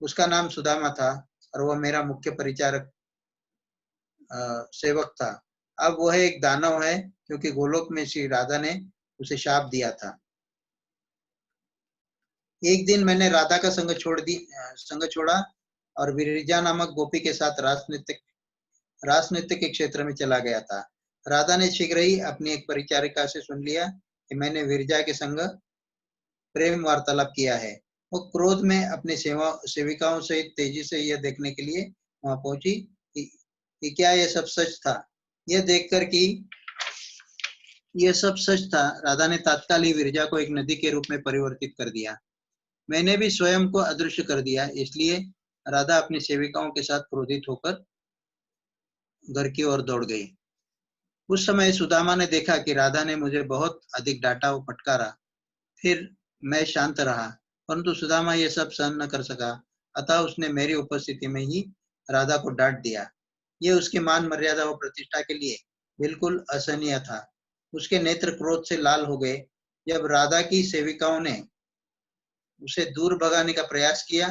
उसका नाम सुदामा था और वह मेरा मुख्य परिचारक सेवक था। अब वह एक दानव है, क्योंकि गोलोक में श्री राधा ने उसे शाप दिया था। एक दिन मैंने राधा का संग छोड़ा और विरजा नामक गोपी के साथ रास नृत्य के क्षेत्र में चला गया था। राधा ने शीघ्र ही अपनी एक परिचारिका से सुन लिया कि मैंने विरजा के संग प्रेम वार्तालाप किया है। वो क्रोध में अपनी सेविकाओं से तेजी से यह देखने के लिए वहां पहुंची कि क्या यह सब सच था। यह देखकर कि यह सब सच था, राधा ने तत्काल ही विरजा को एक नदी के रूप में परिवर्तित कर दिया। मैंने भी स्वयं को अदृश्य कर दिया, इसलिए राधा अपनी सेविकाओं के साथ क्रोधित होकर घर की ओर दौड़ गई। उस समय सुदामा ने देखा कि राधा ने मुझे बहुत अधिक डांटा और फटकारा। फिर मैं शांत रहा, परंतु सुदामा यह सब सहन न कर सका, अतः उसने मेरी उपस्थिति में ही राधा को डांट दिया। यह उसकी मान मर्यादा और प्रतिष्ठा के लिए बिल्कुल असहनीय था। उसके नेत्र क्रोध से लाल हो गए। जब राधा की सेविकाओं ने उसे दूर भगाने का प्रयास किया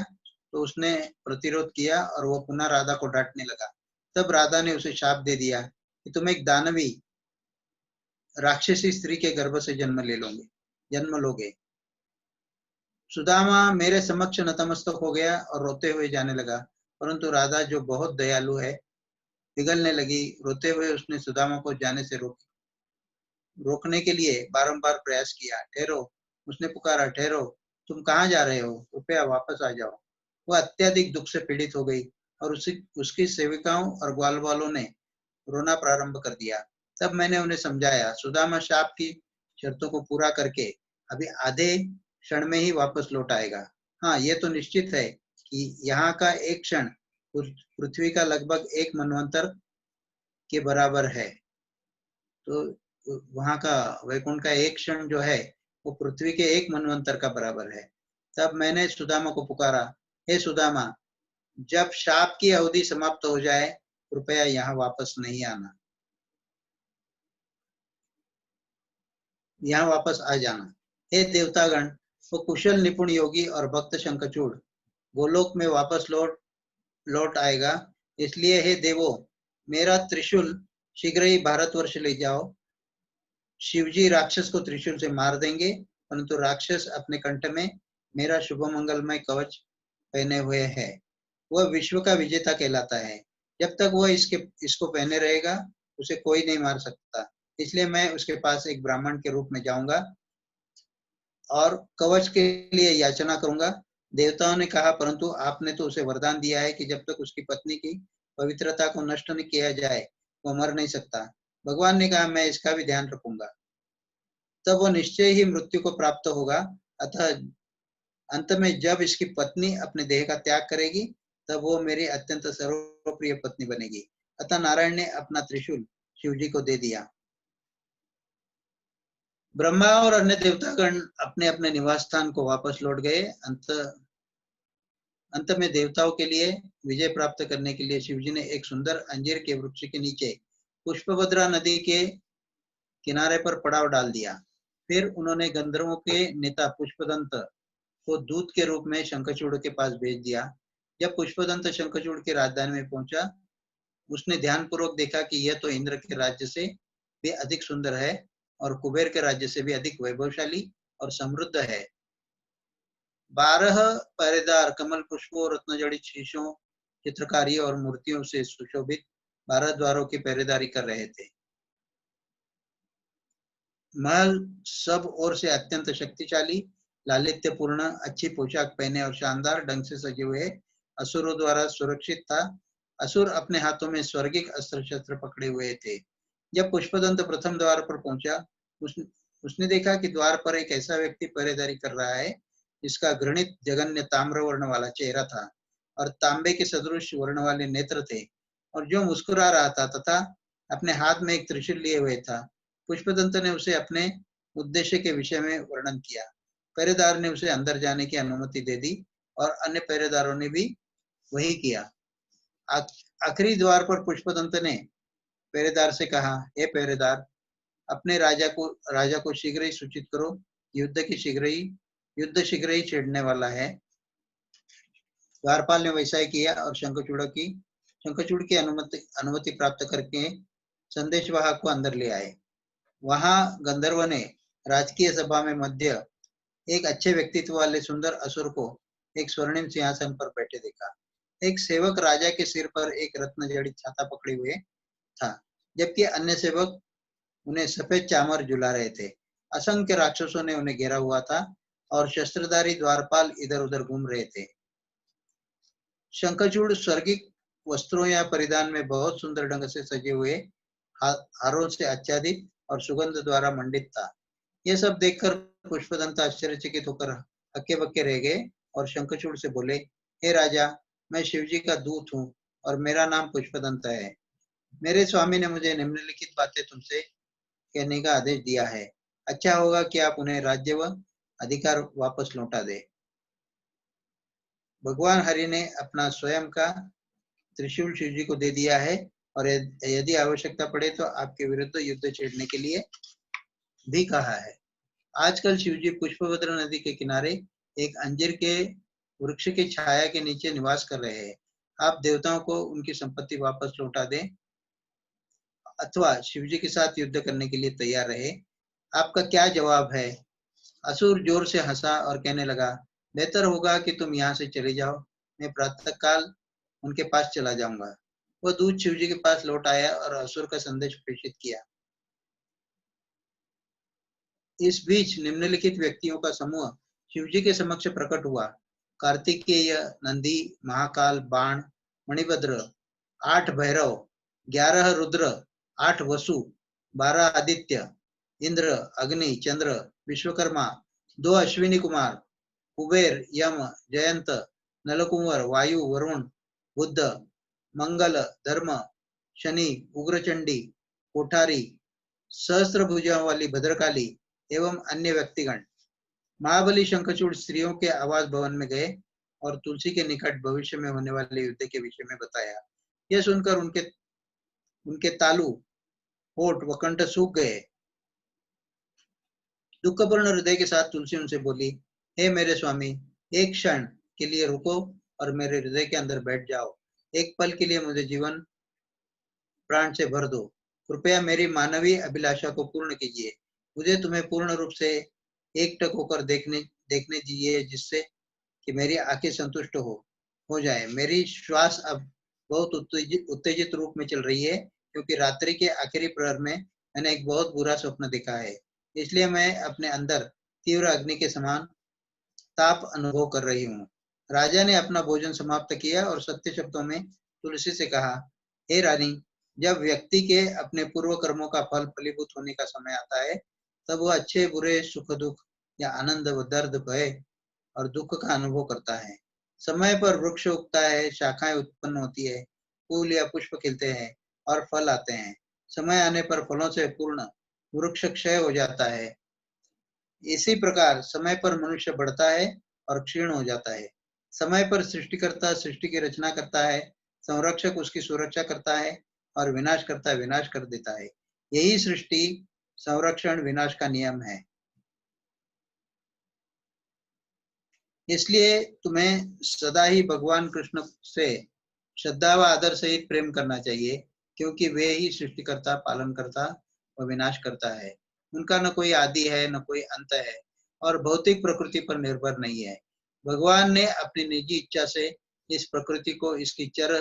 तो उसने प्रतिरोध किया और वह पुनः राधा को डांटने लगा। तब राधा ने उसे शाप दे दिया कि तुम एक दानवी राक्षसी स्त्री के गर्भ से जन्म लोगे। सुदामा मेरे समक्ष नतमस्तक हो गया और रोते हुए जाने लगा, परंतु राधा जो बहुत दयालु है पिघलने लगी। रोते हुए उसने सुदामा को जाने से रोकने के लिए बारंबार प्रयास किया। ठहरो, उसने पुकारा, ठहरो, तुम कहाँ जा रहे हो, कृपया वापस आ जाओ। वह अत्यधिक दुख से पीड़ित हो गई और उसकी सेविकाओं और ग्वाल वालों ने रोना प्रारंभ कर दिया। तब मैंने उन्हें समझाया, सुदामा शाप की शर्तों को पूरा करके अभी आधे क्षण में ही वापस लौट आएगा। हाँ, यह तो निश्चित है कि यहाँ का एक क्षण पृथ्वी का लगभग एक मनवंतर के बराबर है। तो वहां का वैकुंठ का एक क्षण जो है वो पृथ्वी के एक मनवंतर का बराबर है। तब मैंने सुदामा को पुकारा, हे सुदामा, जब शाप की अवधि समाप्त हो जाए कृपया यहाँ वापस नहीं आना, यहाँ वापस आ जाना। हे देवतागण, वो कुशल निपुण योगी और भक्त शंखचूड़ गोलोक में वापस लौट आएगा, इसलिए हे देवो, मेरा त्रिशूल शीघ्र ही भारतवर्ष ले जाओ। शिवजी राक्षस को त्रिशूल से मार देंगे, परंतु राक्षस अपने कंठ में मेरा शुभ मंगलमय कवच पहने हुए है। वह विश्व का विजेता कहलाता है। जब तक वह इसको पहने रहेगा उसे कोई नहीं मार सकता। इसलिए मैं उसके पास एक ब्राह्मण के रूप में जाऊंगा और कवच के लिए याचना करूंगा। देवताओं ने कहा, परंतु आपने तो उसे वरदान दिया है कि जब तक उसकी पत्नी की पवित्रता को नष्ट नहीं किया जाए वह मर नहीं सकता। भगवान ने कहा, मैं इसका भी ध्यान रखूंगा। तब वो निश्चय ही मृत्यु को प्राप्त होगा। अतः अंत में जब इसकी पत्नी अपने देह का त्याग करेगी तब वो मेरी अत्यंत सर्वप्रिय पत्नी बनेगी। अतः नारायण ने अपना त्रिशूल शिवजी को दे दिया। ब्रह्मा और अन्य देवतागण अपने अपने निवास स्थान को वापस लौट गए। अंत में देवताओं के लिए विजय प्राप्त करने के लिए शिवजी ने एक सुंदर अंजीर के वृक्ष के नीचे पुष्पभद्रा नदी के किनारे पर पड़ाव डाल दिया। फिर उन्होंने गंधर्वों के नेता पुष्पदंत को दूत के रूप में शंखचूड़ के पास भेज दिया। जब पुष्पदंत शंखचूड़ के राजधानी में पहुंचा, उसने ध्यानपूर्वक देखा कि यह तो इंद्र के राज्य से भी अधिक सुंदर है और कुबेर के राज्य से भी अधिक वैभवशाली और समृद्ध है। 12 पहरेदार कमल पुष्पों, रत्नजड़ित शीशों, चित्रकारी और मूर्तियों से सुशोभित 12 द्वारों की पहरेदारी कर रहे थे। महल सब ओर से अत्यंत शक्तिशाली, लालित्यपूर्ण, अच्छी पोशाक पहने और शानदार ढंग से सजे हुए असुरों द्वारा सुरक्षित था। असुर अपने हाथों में स्वर्गिक अस्त्र शस्त्र पकड़े हुए थे। जब पुष्पदंत प्रथम द्वार पर पहुंचा, उसने देखा कि द्वार पर एक ऐसा व्यक्ति पहरेदारी कर रहा है जिसका घृणित जघन्य ताम्र वर्ण वाला चेहरा था और तांबे के सदृश वर्ण वाले नेत्र थे, और जो मुस्कुरा रहा था तथा अपने हाथ में एक त्रिशूल लिए हुए था। पुष्पदंत ने उसे अपने उद्देश्य के विषय में वर्णन किया। पहरेदार ने उसे अंदर जाने की अनुमति दे दी और अन्य पहरेदारों ने भी वही किया। आखिरी द्वार पर पुष्पदंत ने पहरेदार से कहा, हे पहरेदार, अपने राजा को शीघ्र ही सूचित करो, युद्ध शीघ्र ही छिड़ने वाला है। द्वारपाल ने वैसा ही किया और शंखचूड़ की अनुमति प्राप्त करके संदेशवाहक को अंदर ले आए। वहां गंधर्व ने राजकीय सभा में मध्य एक अच्छे व्यक्तित्व वाले सुंदर असुर को एक स्वर्णिम सिंहासन पर बैठे देखा। एक सेवक राजा के सिर पर एक रत्न जड़ित छाता पकड़े हुए था, जबकि अन्य सेवक उन्हें सफेद चामर झुला रहे थे। असंख्य राक्षसों ने उन्हें घेरा हुआ था और शस्त्रधारी द्वारपाल इधर उधर घूम रहे थे। शंखचूड़ स्वर्गिक वस्त्रों या परिधान में बहुत सुंदर ढंग से सजे हुए हारों से आच्छादित और सुगंध द्वारा मंडित था। यह सब देखकर पुष्पदंत आश्चर्यचकित होकर हक्के बक्के रह गए और शंखचूड़ से बोले, हे राजा, मैं शिवजी का दूत हूँ और मेरा नाम पुष्पदंत है। मेरे स्वामी ने मुझे निम्नलिखित बातें तुमसे कहने का आदेश दिया है। अच्छा होगा कि आप उन्हें राज्य व अधिकार वापस लौटा दे। भगवान हरि ने अपना स्वयं का त्रिशूल शिवजी को दे दिया है और यदि आवश्यकता पड़े तो आपके विरुद्ध युद्ध छेड़ने के लिए भी कहा है। आजकल शिवजी पुष्पभद्र नदी के किनारे एक अंजीर के वृक्ष की छाया के नीचे निवास कर रहे हैं। आप देवताओं को उनकी संपत्ति वापस लौटा दें अथवा शिवजी के साथ युद्ध करने के लिए तैयार रहे। आपका क्या जवाब है? असुर जोर से हंसा और कहने लगा, बेहतर होगा कि तुम यहाँ से चले जाओ, मैं प्रातःकाल उनके पास चला जाऊंगा। वह दूत शिवजी के पास लौट आया और असुर का संदेश प्रेषित किया। इस बीच निम्नलिखित व्यक्तियों का समूह शिवजी के समक्ष प्रकट हुआ। कार्तिकेय, नंदी, महाकाल, बाण, मणिभद्र, 8 भैरव, 11 रुद्र, 8 वसु, 12 आदित्य, इंद्र, अग्नि, चंद्र, विश्वकर्मा, 2 अश्विनी कुमार, कुबेर, यम, जयंत, नलकुंवर, वायु, वरुण, बुद्ध, मंगल, धर्म, शनि, उग्रचंडी, कोठारी, सहस्त्र भुजाओं वाली भद्रकाली एवं अन्य व्यक्तिगण। महाबली शंखचूड़ स्त्रियों के आवास भवन में गए और तुलसी के निकट भविष्य में होने वाले युद्ध के विषय में बताया। यह सुनकर उनके तालु, होठ व कंठ सूख गए। दुखपूर्ण हृदय के साथ तुलसी उनसे बोली, हे मेरे स्वामी, एक क्षण के लिए रुको और मेरे हृदय के अंदर बैठ जाओ। एक पल के लिए मुझे जीवन प्राण से भर दो। कृपया मेरी मानवीय अभिलाषा को पूर्ण कीजिए। मुझे तुम्हें पूर्ण रूप से एकटक होकर देखने दीजिए, जिससे कि मेरी आंखें संतुष्ट हो जाए। मेरी श्वास अब बहुत उत्तेजित रूप में चल रही है, क्योंकि रात्रि के आखिरी प्रहर में मैंने एक बहुत बुरा स्वप्न देखा है। इसलिए मैं अपने अंदर तीव्र अग्नि के समान ताप अनुभव कर रही हूँ। राजा ने अपना भोजन समाप्त किया और सत्य शब्दों में तुलसी से कहा, हे रानी, जब व्यक्ति के अपने पूर्व कर्मों का फल फलीभूत होने का समय आता है, तब वह अच्छे बुरे, सुख दुख या आनंद व दर्द, भय और दुख का अनुभव करता है। समय पर वृक्ष उगता है, शाखाएं उत्पन्न होती है, फूल या पुष्प खिलते हैं और फल आते हैं। समय आने पर फलों से पूर्ण वृक्ष क्षय हो जाता है। इसी प्रकार समय पर मनुष्य बढ़ता है और क्षीण हो जाता है। समय पर सृष्टिकर्ता सृष्टि की रचना करता है, संरक्षक उसकी सुरक्षा करता है और विनाशकर्ता विनाश कर देता है। यही सृष्टि, संरक्षण, विनाश का नियम है। इसलिए तुम्हें सदा ही भगवान कृष्ण से श्रद्धा व आदर सहित प्रेम करना चाहिए, क्योंकि वे ही सृष्टिकर्ता, पालन करता व विनाश करता है। उनका न कोई आदि है, न कोई अंत है और भौतिक प्रकृति पर निर्भर नहीं है। भगवान ने अपनी निजी इच्छा से इस प्रकृति को, इसकी चर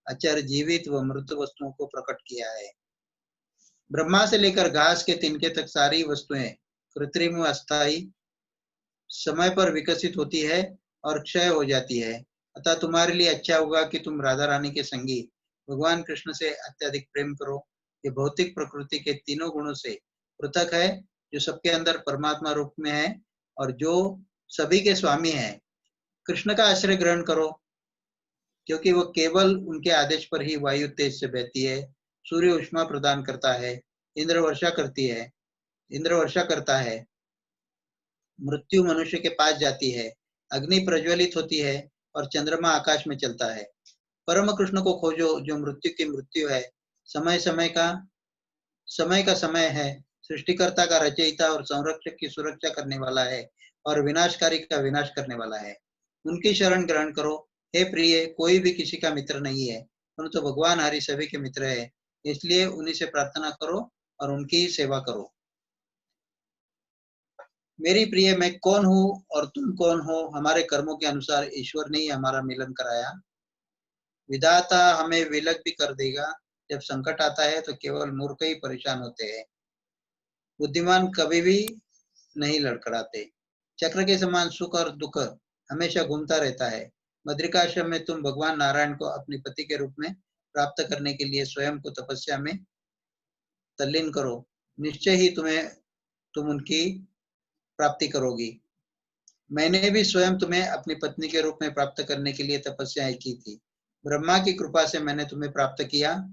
अचर, जीवित व मृत वस्तुओं को प्रकट किया है। ब्रह्मा से लेकर घास के तिनके तक सारी वस्तुएं कृत्रिम व अस्थायी समय पर विकसित होती है और क्षय हो जाती है। अतः तुम्हारे लिए अच्छा होगा कि तुम राधा रानी के संगी भगवान कृष्ण से अत्यधिक प्रेम करो। ये भौतिक प्रकृति के तीनों गुणों से पृथक है, जो सबके अंदर परमात्मा रूप में है और जो सभी के स्वामी है। कृष्ण का आश्रय ग्रहण करो, क्योंकि वह केवल उनके आदेश पर ही वायु तेज से बहती है, सूर्य उष्मा प्रदान करता है, इंद्र वर्षा करता है, मृत्यु मनुष्य के पास जाती है, अग्नि प्रज्वलित होती है और चंद्रमा आकाश में चलता है। परम कृष्ण को खोजो, जो मृत्यु की मृत्यु है, समय का समय है, सृष्टिकर्ता का रचयिता और संरक्षक की सुरक्षा करने वाला है और विनाशकारी का विनाश करने वाला है। उनकी शरण ग्रहण करो। हे प्रिय, कोई भी किसी का मित्र नहीं है, परंतु भगवान हरि सभी के मित्र है, इसलिए उन्हीं से प्रार्थना करो और उनकी ही सेवा करो। मेरी प्रिय, मैं कौन हूँ और तुम कौन हो? हमारे कर्मों के अनुसार ईश्वर ने ही हमारा मिलन कराया। विधाता हमें विलग भी कर देगा। जब संकट आता है तो केवल मूर्ख ही परेशान होते हैं, बुद्धिमान कभी भी नहीं लड़खड़ाते। चक्र के समान सुख और दुख हमेशा घूमता रहता है। बद्रिकाश्रम में तुम भगवान नारायण को अपने पति के रूप में प्राप्त करने के लिए स्वयं को तपस्या में तल्लीन करो। निश्चय ही तुम उनकी प्राप्ति करोगी। मैंने भी स्वयं तुम्हें अपनी पत्नी के रूप में प्राप्त करने के लिए तपस्याएं की थी। ब्रह्मा की कृपा से मैंने तुम्हें प्राप्त किया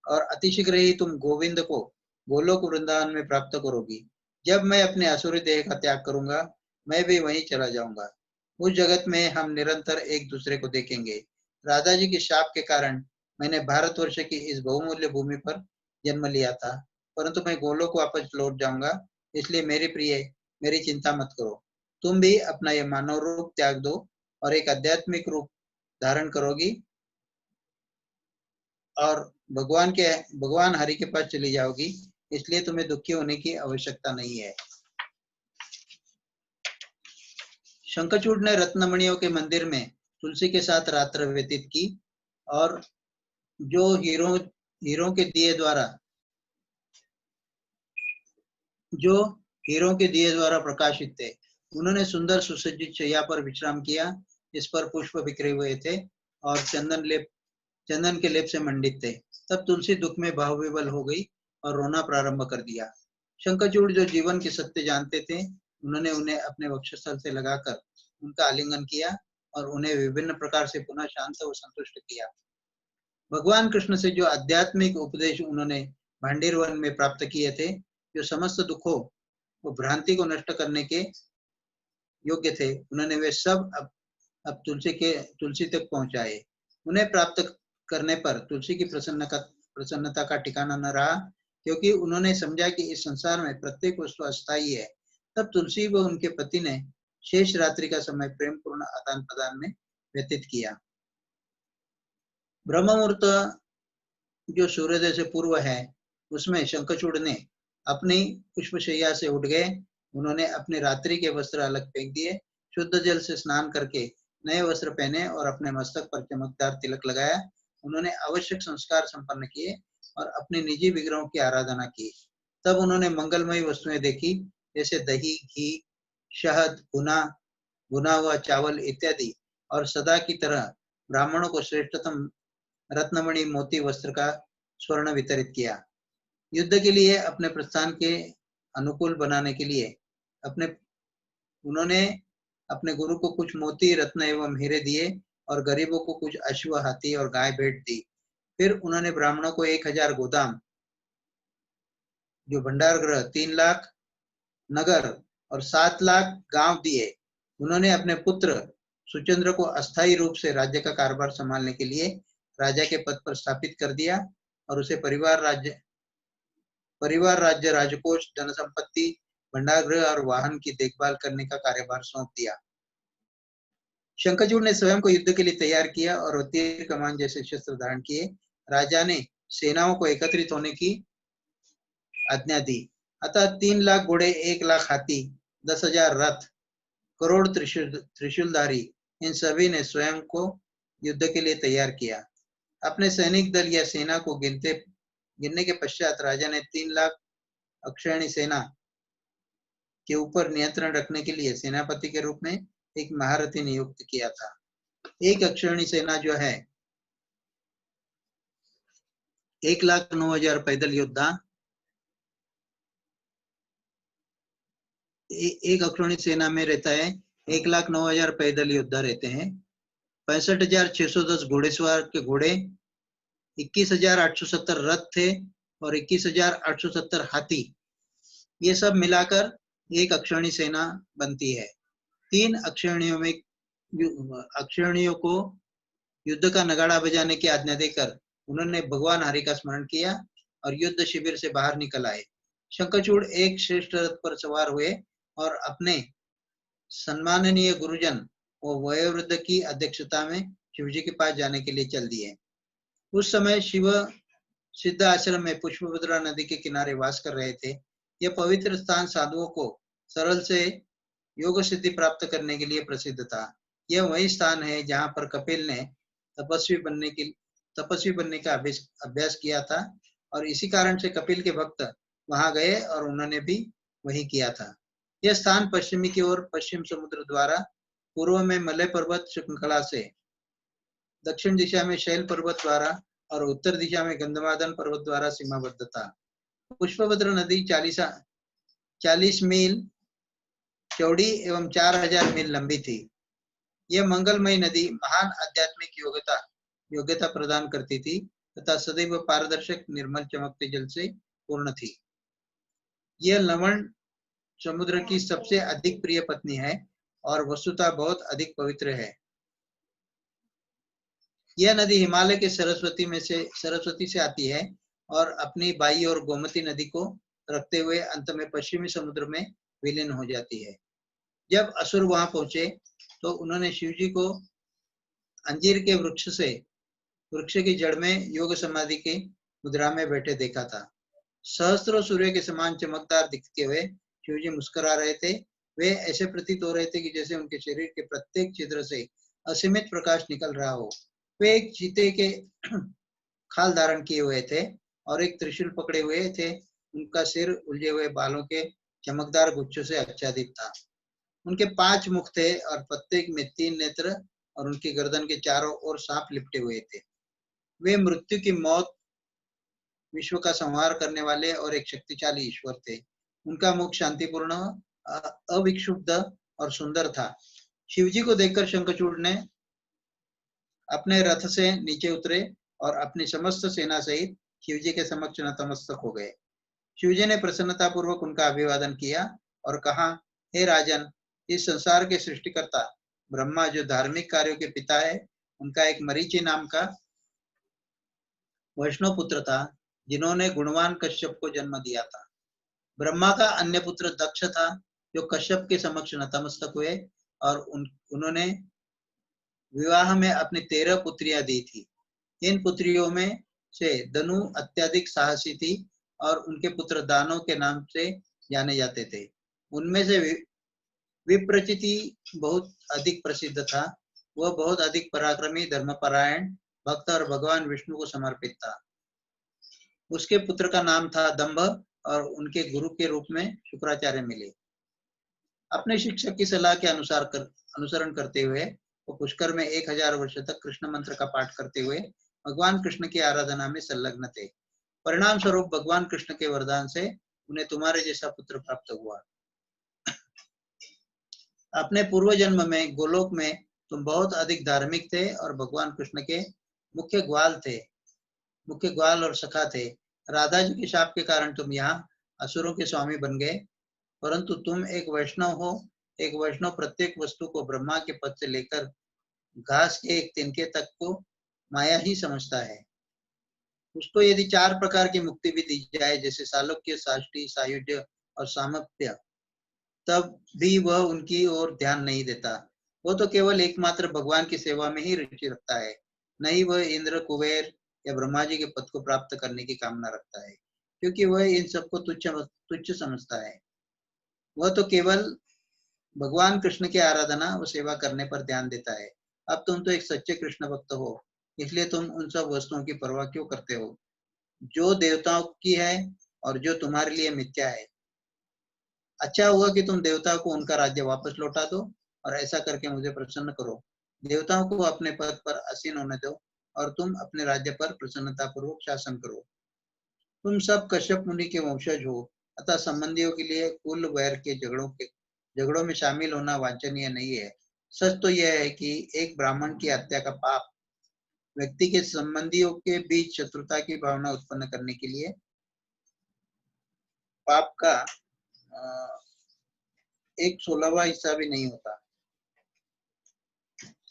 और अतिशीघ्र ही तुम गोविंद को गोलोक वृंदावन में प्राप्त करोगी। जब मैं अपने असुरी देह का त्याग करूंगा, मैं भी वहीं चला जाऊंगा। उस जगत में हम निरंतर एक दूसरे को देखेंगे। राधा जी के शाप के कारण मैंने भारतवर्ष की इस बहुमूल्य भूमि पर जन्म लिया था, परंतु मैं गोलोक वापस लौट जाऊंगा। इसलिए मेरी प्रिय, मेरी चिंता मत करो। तुम भी अपना यह मानव रूप त्याग दो और एक आध्यात्मिक रूप धारण करोगी और भगवान हरि के पास चली जाओगी। इसलिए तुम्हें दुखी होने की आवश्यकता नहीं है। शंखचूड़ ने रत्नमणियों के मंदिर में तुलसी के साथ रात्र व्यतीत की और जो हीरों के दिए द्वारा प्रकाशित थे, उन्होंने सुंदर सुसज्जित शैया पर विश्राम किया। इस पर पुष्प बिखरे हुए थे और चंदन के लेप से मंडित थे। तब तुलसी दुख में भावविवल हो गई और रोना प्रारंभ कर दिया। शंखचूड़ जो जीवन के सत्य जानते थे, उन्होंने उन्हें अपने वक्षस्थल से लगाकर उनका आलिंगन किया और उन्हें विभिन्न प्रकार से पुनः शांत और संतुष्ट किया। भगवान कृष्ण से जो आध्यात्मिक उपदेश उन्होंने भांडीर वन में प्राप्त किए थे, जो समस्त दुखों वो भ्रांति को नष्ट करने के योग्य थे, उन्होंने वे सब अब तुलसी तक पहुंचाए। उन्हें प्राप्त करने पर तुलसी की प्रसन्नता का ठिकाना न रहा, क्योंकि उन्होंने समझा कि इस संसार में प्रत्येक वस्तु अस्थायी है। तब तुलसी व उनके पति ने शेष रात्रि का समय प्रेम पूर्ण आदान प्रदान में व्यतीत किया। ब्रह्म मुहूर्त जो सूर्योदय से पूर्व है, उसमें शंखचूड़ ने अपनी पुष्पशैया से उठ गए। उन्होंने अपने रात्रि के वस्त्र अलग फेंक दिए, शुद्ध जल से स्नान करके नए वस्त्र पहने और अपने मस्तक पर चमकदार तिलक लगाया। उन्होंने आवश्यक संस्कार संपन्न किए और अपने निजी विग्रहों की आराधना की। तब उन्होंने मंगलमयी वस्तुएं देखी, जैसे दही, घी, शहद, भुना हुआ चावल इत्यादि, और सदा की तरह ब्राह्मणों को श्रेष्ठतम रत्नमणि मोती वस्त्र का स्वर्ण वितरित किया। युद्ध के लिए अपने प्रस्थान के अनुकूल बनाने के लिए उन्होंने अपने गुरु को कुछ मोती, रत्न एवं हीरे दिए और गरीबों को कुछ अश्व, हाथी और गाय भेंट दी। फिर उन्होंने ब्राह्मणों को 1000 गोदाम, जो भंडार गृह, 3 लाख नगर और 7 लाख गांव दिए। उन्होंने अपने पुत्र सुचंद्र को अस्थायी रूप से राज्य का कारभार संभालने के लिए राजा के पद पर स्थापित कर दिया और उसे परिवार, राज्य, राजकोष, धन संपत्ति, भंडार गृह और वाहन की देखभाल करने का कार्यभार सौंप दिया। शंखचूड़ ने स्वयं को युद्ध के लिए तैयार किया और तीर, कमान जैसे शस्त्र धारण किए। राजा ने सेनाओं को एकत्रित होने की आज्ञा दी। अतः 3 लाख घोड़े, 1 लाख हाथी, 10,000 रथ, करोड़ त्रिशूलधारी, इन सभी ने स्वयं को युद्ध के लिए तैयार किया। अपने सैनिक दल या सेना को गिनने के पश्चात राजा ने 3 लाख अक्षयणी सेना के ऊपर नियंत्रण रखने के लिए सेनापति के रूप में एक महारथी नियुक्त किया था। एक अक्षयणी सेना जो है 1,09,000 पैदल योद्धा, एक अक्षयणी सेना में रहता है 1,09,000 पैदल योद्धा रहते हैं। 65,610 घोड़ेसवार के घोड़े, 21,870 रथ थे और 21,870 हाथी। ये सब मिलाकर एक अक्षयणी सेना बनती है। 3 अक्षयणियों को युद्ध का नगाड़ा बजाने की आज्ञा देकर उन्होंने भगवान हरि का स्मरण किया और युद्ध शिविर से बाहर निकल आए। शंखचूड़ एक श्रेष्ठ रथ पर सवार हुए और अपने सम्माननीय गुरुजन वो वयोवृद्ध की अध्यक्षता में शिवजी के पास जाने के लिए चल दिए। उस समय शिव सिद्ध आश्रम में पुष्पभद्रा नदी के किनारे वास कर रहे थे। यह पवित्र स्थान साधुओं को सरल से योग सिद्धि प्राप्त करने के लिए प्रसिद्ध था। यह वही स्थान है जहाँ पर कपिल ने तपस्वी बनने का अभ्यास किया था और इसी कारण से कपिल के भक्त वहां गए और उन्होंने भी वही किया था। यह स्थान पश्चिमी की ओर पश्चिम समुद्र द्वारा, पूर्व में मलय पर्वत श्रृंखला से, दक्षिण दिशा में शैल पर्वत द्वारा और उत्तर दिशा में गंधमादन पर्वत द्वारा सीमाबद्ध था। पुष्पभद्रा नदी 40 मील चौड़ी एवं 4000 मील लंबी थी। यह मंगलमयी नदी महान आध्यात्मिक योग्यता प्रदान करती थी तथा सदैव पारदर्शक निर्मल चमकते जल से पूर्ण थी। यह लवण समुद्र की सबसे अधिक प्रिय पत्नी है और वस्तुतः बहुत अधिक पवित्र है। यह नदी हिमालय के सरस्वती से आती है और अपनी बाई और गोमती नदी को रखते हुए अंत में पश्चिमी समुद्र में विलीन हो जाती है। जब असुर वहां पहुंचे तो उन्होंने शिवजी को अंजीर के वृक्ष की जड़ में योग समाधि के मुद्रा में बैठे देखा था। सहस्त्रों सूर्य के समान चमकदार दिखते हुए शिवजी मुस्कुरा रहे थे। वे ऐसे प्रतीत हो रहे थे कि जैसे उनके शरीर के प्रत्येक छिद्र से असीमित प्रकाश निकल रहा हो। वे एक चीते के खाल धारण किए हुए थे और एक त्रिशूल पकड़े हुए थे। उनका सिर उलझे हुए बालों के चमकदार गुच्छों से आच्छादित था। उनके 5 मुख थे और प्रत्येक में 3 नेत्र और उनकी गर्दन के चारों ओर सांप लिपटे हुए थे। वे मृत्यु की मौत, विश्व का संहार करने वाले और एक शक्तिशाली ईश्वर थे। उनका मुख शांतिपूर्ण, अविक्षुब्ध और सुंदर था। शिवजी को देखकर शंखचूड़ ने अपने रथ से नीचे उतरे और अपनी समस्त सेना सहित शिवजी के समक्ष नतमस्तक हो गए। शिवजी ने प्रसन्नता पूर्वक उनका अभिवादन किया और कहा, हे राजन, इस संसार के सृष्टिकर्ता ब्रह्मा जो धार्मिक कार्यों के पिता है, उनका एक मरीचि नाम का वैष्णव पुत्र था जिन्होंने गुणवान कश्यप को जन्म दिया था। ब्रह्मा का अन्य पुत्र दक्ष था जो कश्यप के समक्ष नतमस्तक हुए और उन्होंने विवाह में अपनी 13 पुत्रियां दी थी। इन पुत्रियों में से दनु अत्यधिक साहसी थी और उनके पुत्र दानव के नाम से जाने जाते थे। उनमें से विप्रचिति बहुत अधिक प्रसिद्ध था। वह बहुत अधिक पराक्रमी, धर्मपरायण, भक्त और भगवान विष्णु को समर्पित था। उसके पुत्र का नाम था दंभ और उनके गुरु के रूप में शुक्राचार्य मिले। अपने शिक्षक की सलाह के अनुसरण करते हुए वो पुष्कर में 1000 वर्ष तक कृष्ण मंत्र का पाठ करते हुए भगवान कृष्ण की आराधना में संलग्न थे। परिणाम स्वरूप भगवान कृष्ण के वरदान से उन्हें तुम्हारे जैसा पुत्र प्राप्त हुआ। अपने पूर्व जन्म में गोलोक में तुम बहुत अधिक धार्मिक थे और भगवान कृष्ण के मुख्य ग्वाल और सखा थे। राधा जी के शाप के कारण तुम यहाँ असुरों के स्वामी बन गए, परंतु तुम एक वैष्णव हो। एक वैष्णव प्रत्येक वस्तु को ब्रह्मा के पद से लेकर घास के एक तिनके तक को माया ही समझता है। उसको यदि 4 प्रकार की मुक्ति भी दी जाए, जैसे सालोक्य, साष्टी, सायुज्य और सामप्य, तब भी वह उनकी ओर ध्यान नहीं देता। वो तो केवल एकमात्र भगवान की सेवा में ही रुचि रखता है, नहीं वह इंद्र, कुबेर या ब्रह्मा जी के पद को प्राप्त करने की कामना रखता है, क्योंकि वह इन सबको तुच्छ समझता है। वह तो केवल भगवान कृष्ण की आराधना व सेवा करने पर ध्यान देता है। अब तुम तो एक सच्चे कृष्ण भक्त हो, इसलिए तुम उन सब वस्तुओं की परवाह क्यों करते हो जो देवताओं की है और जो तुम्हारे लिए मिथ्या है। अच्छा हुआ कि तुम देवताओं को उनका राज्य वापस लौटा दो और ऐसा करके मुझे प्रसन्न करो। देवताओं को अपने पद पर आसीन होने दो और तुम अपने राज्य पर प्रसन्नता पूर्वक शासन करो। तुम सब कश्यप मुनि के वंशज हो, अतः संबंधियों के लिए कुल वैर के झगड़ों में शामिल होना वांछनीय नहीं है। सच तो यह है कि एक ब्राह्मण की हत्या का पाप व्यक्ति के संबंधियों के बीच शत्रुता की भावना उत्पन्न करने के लिए पाप का 1/16वां हिस्सा भी नहीं होता।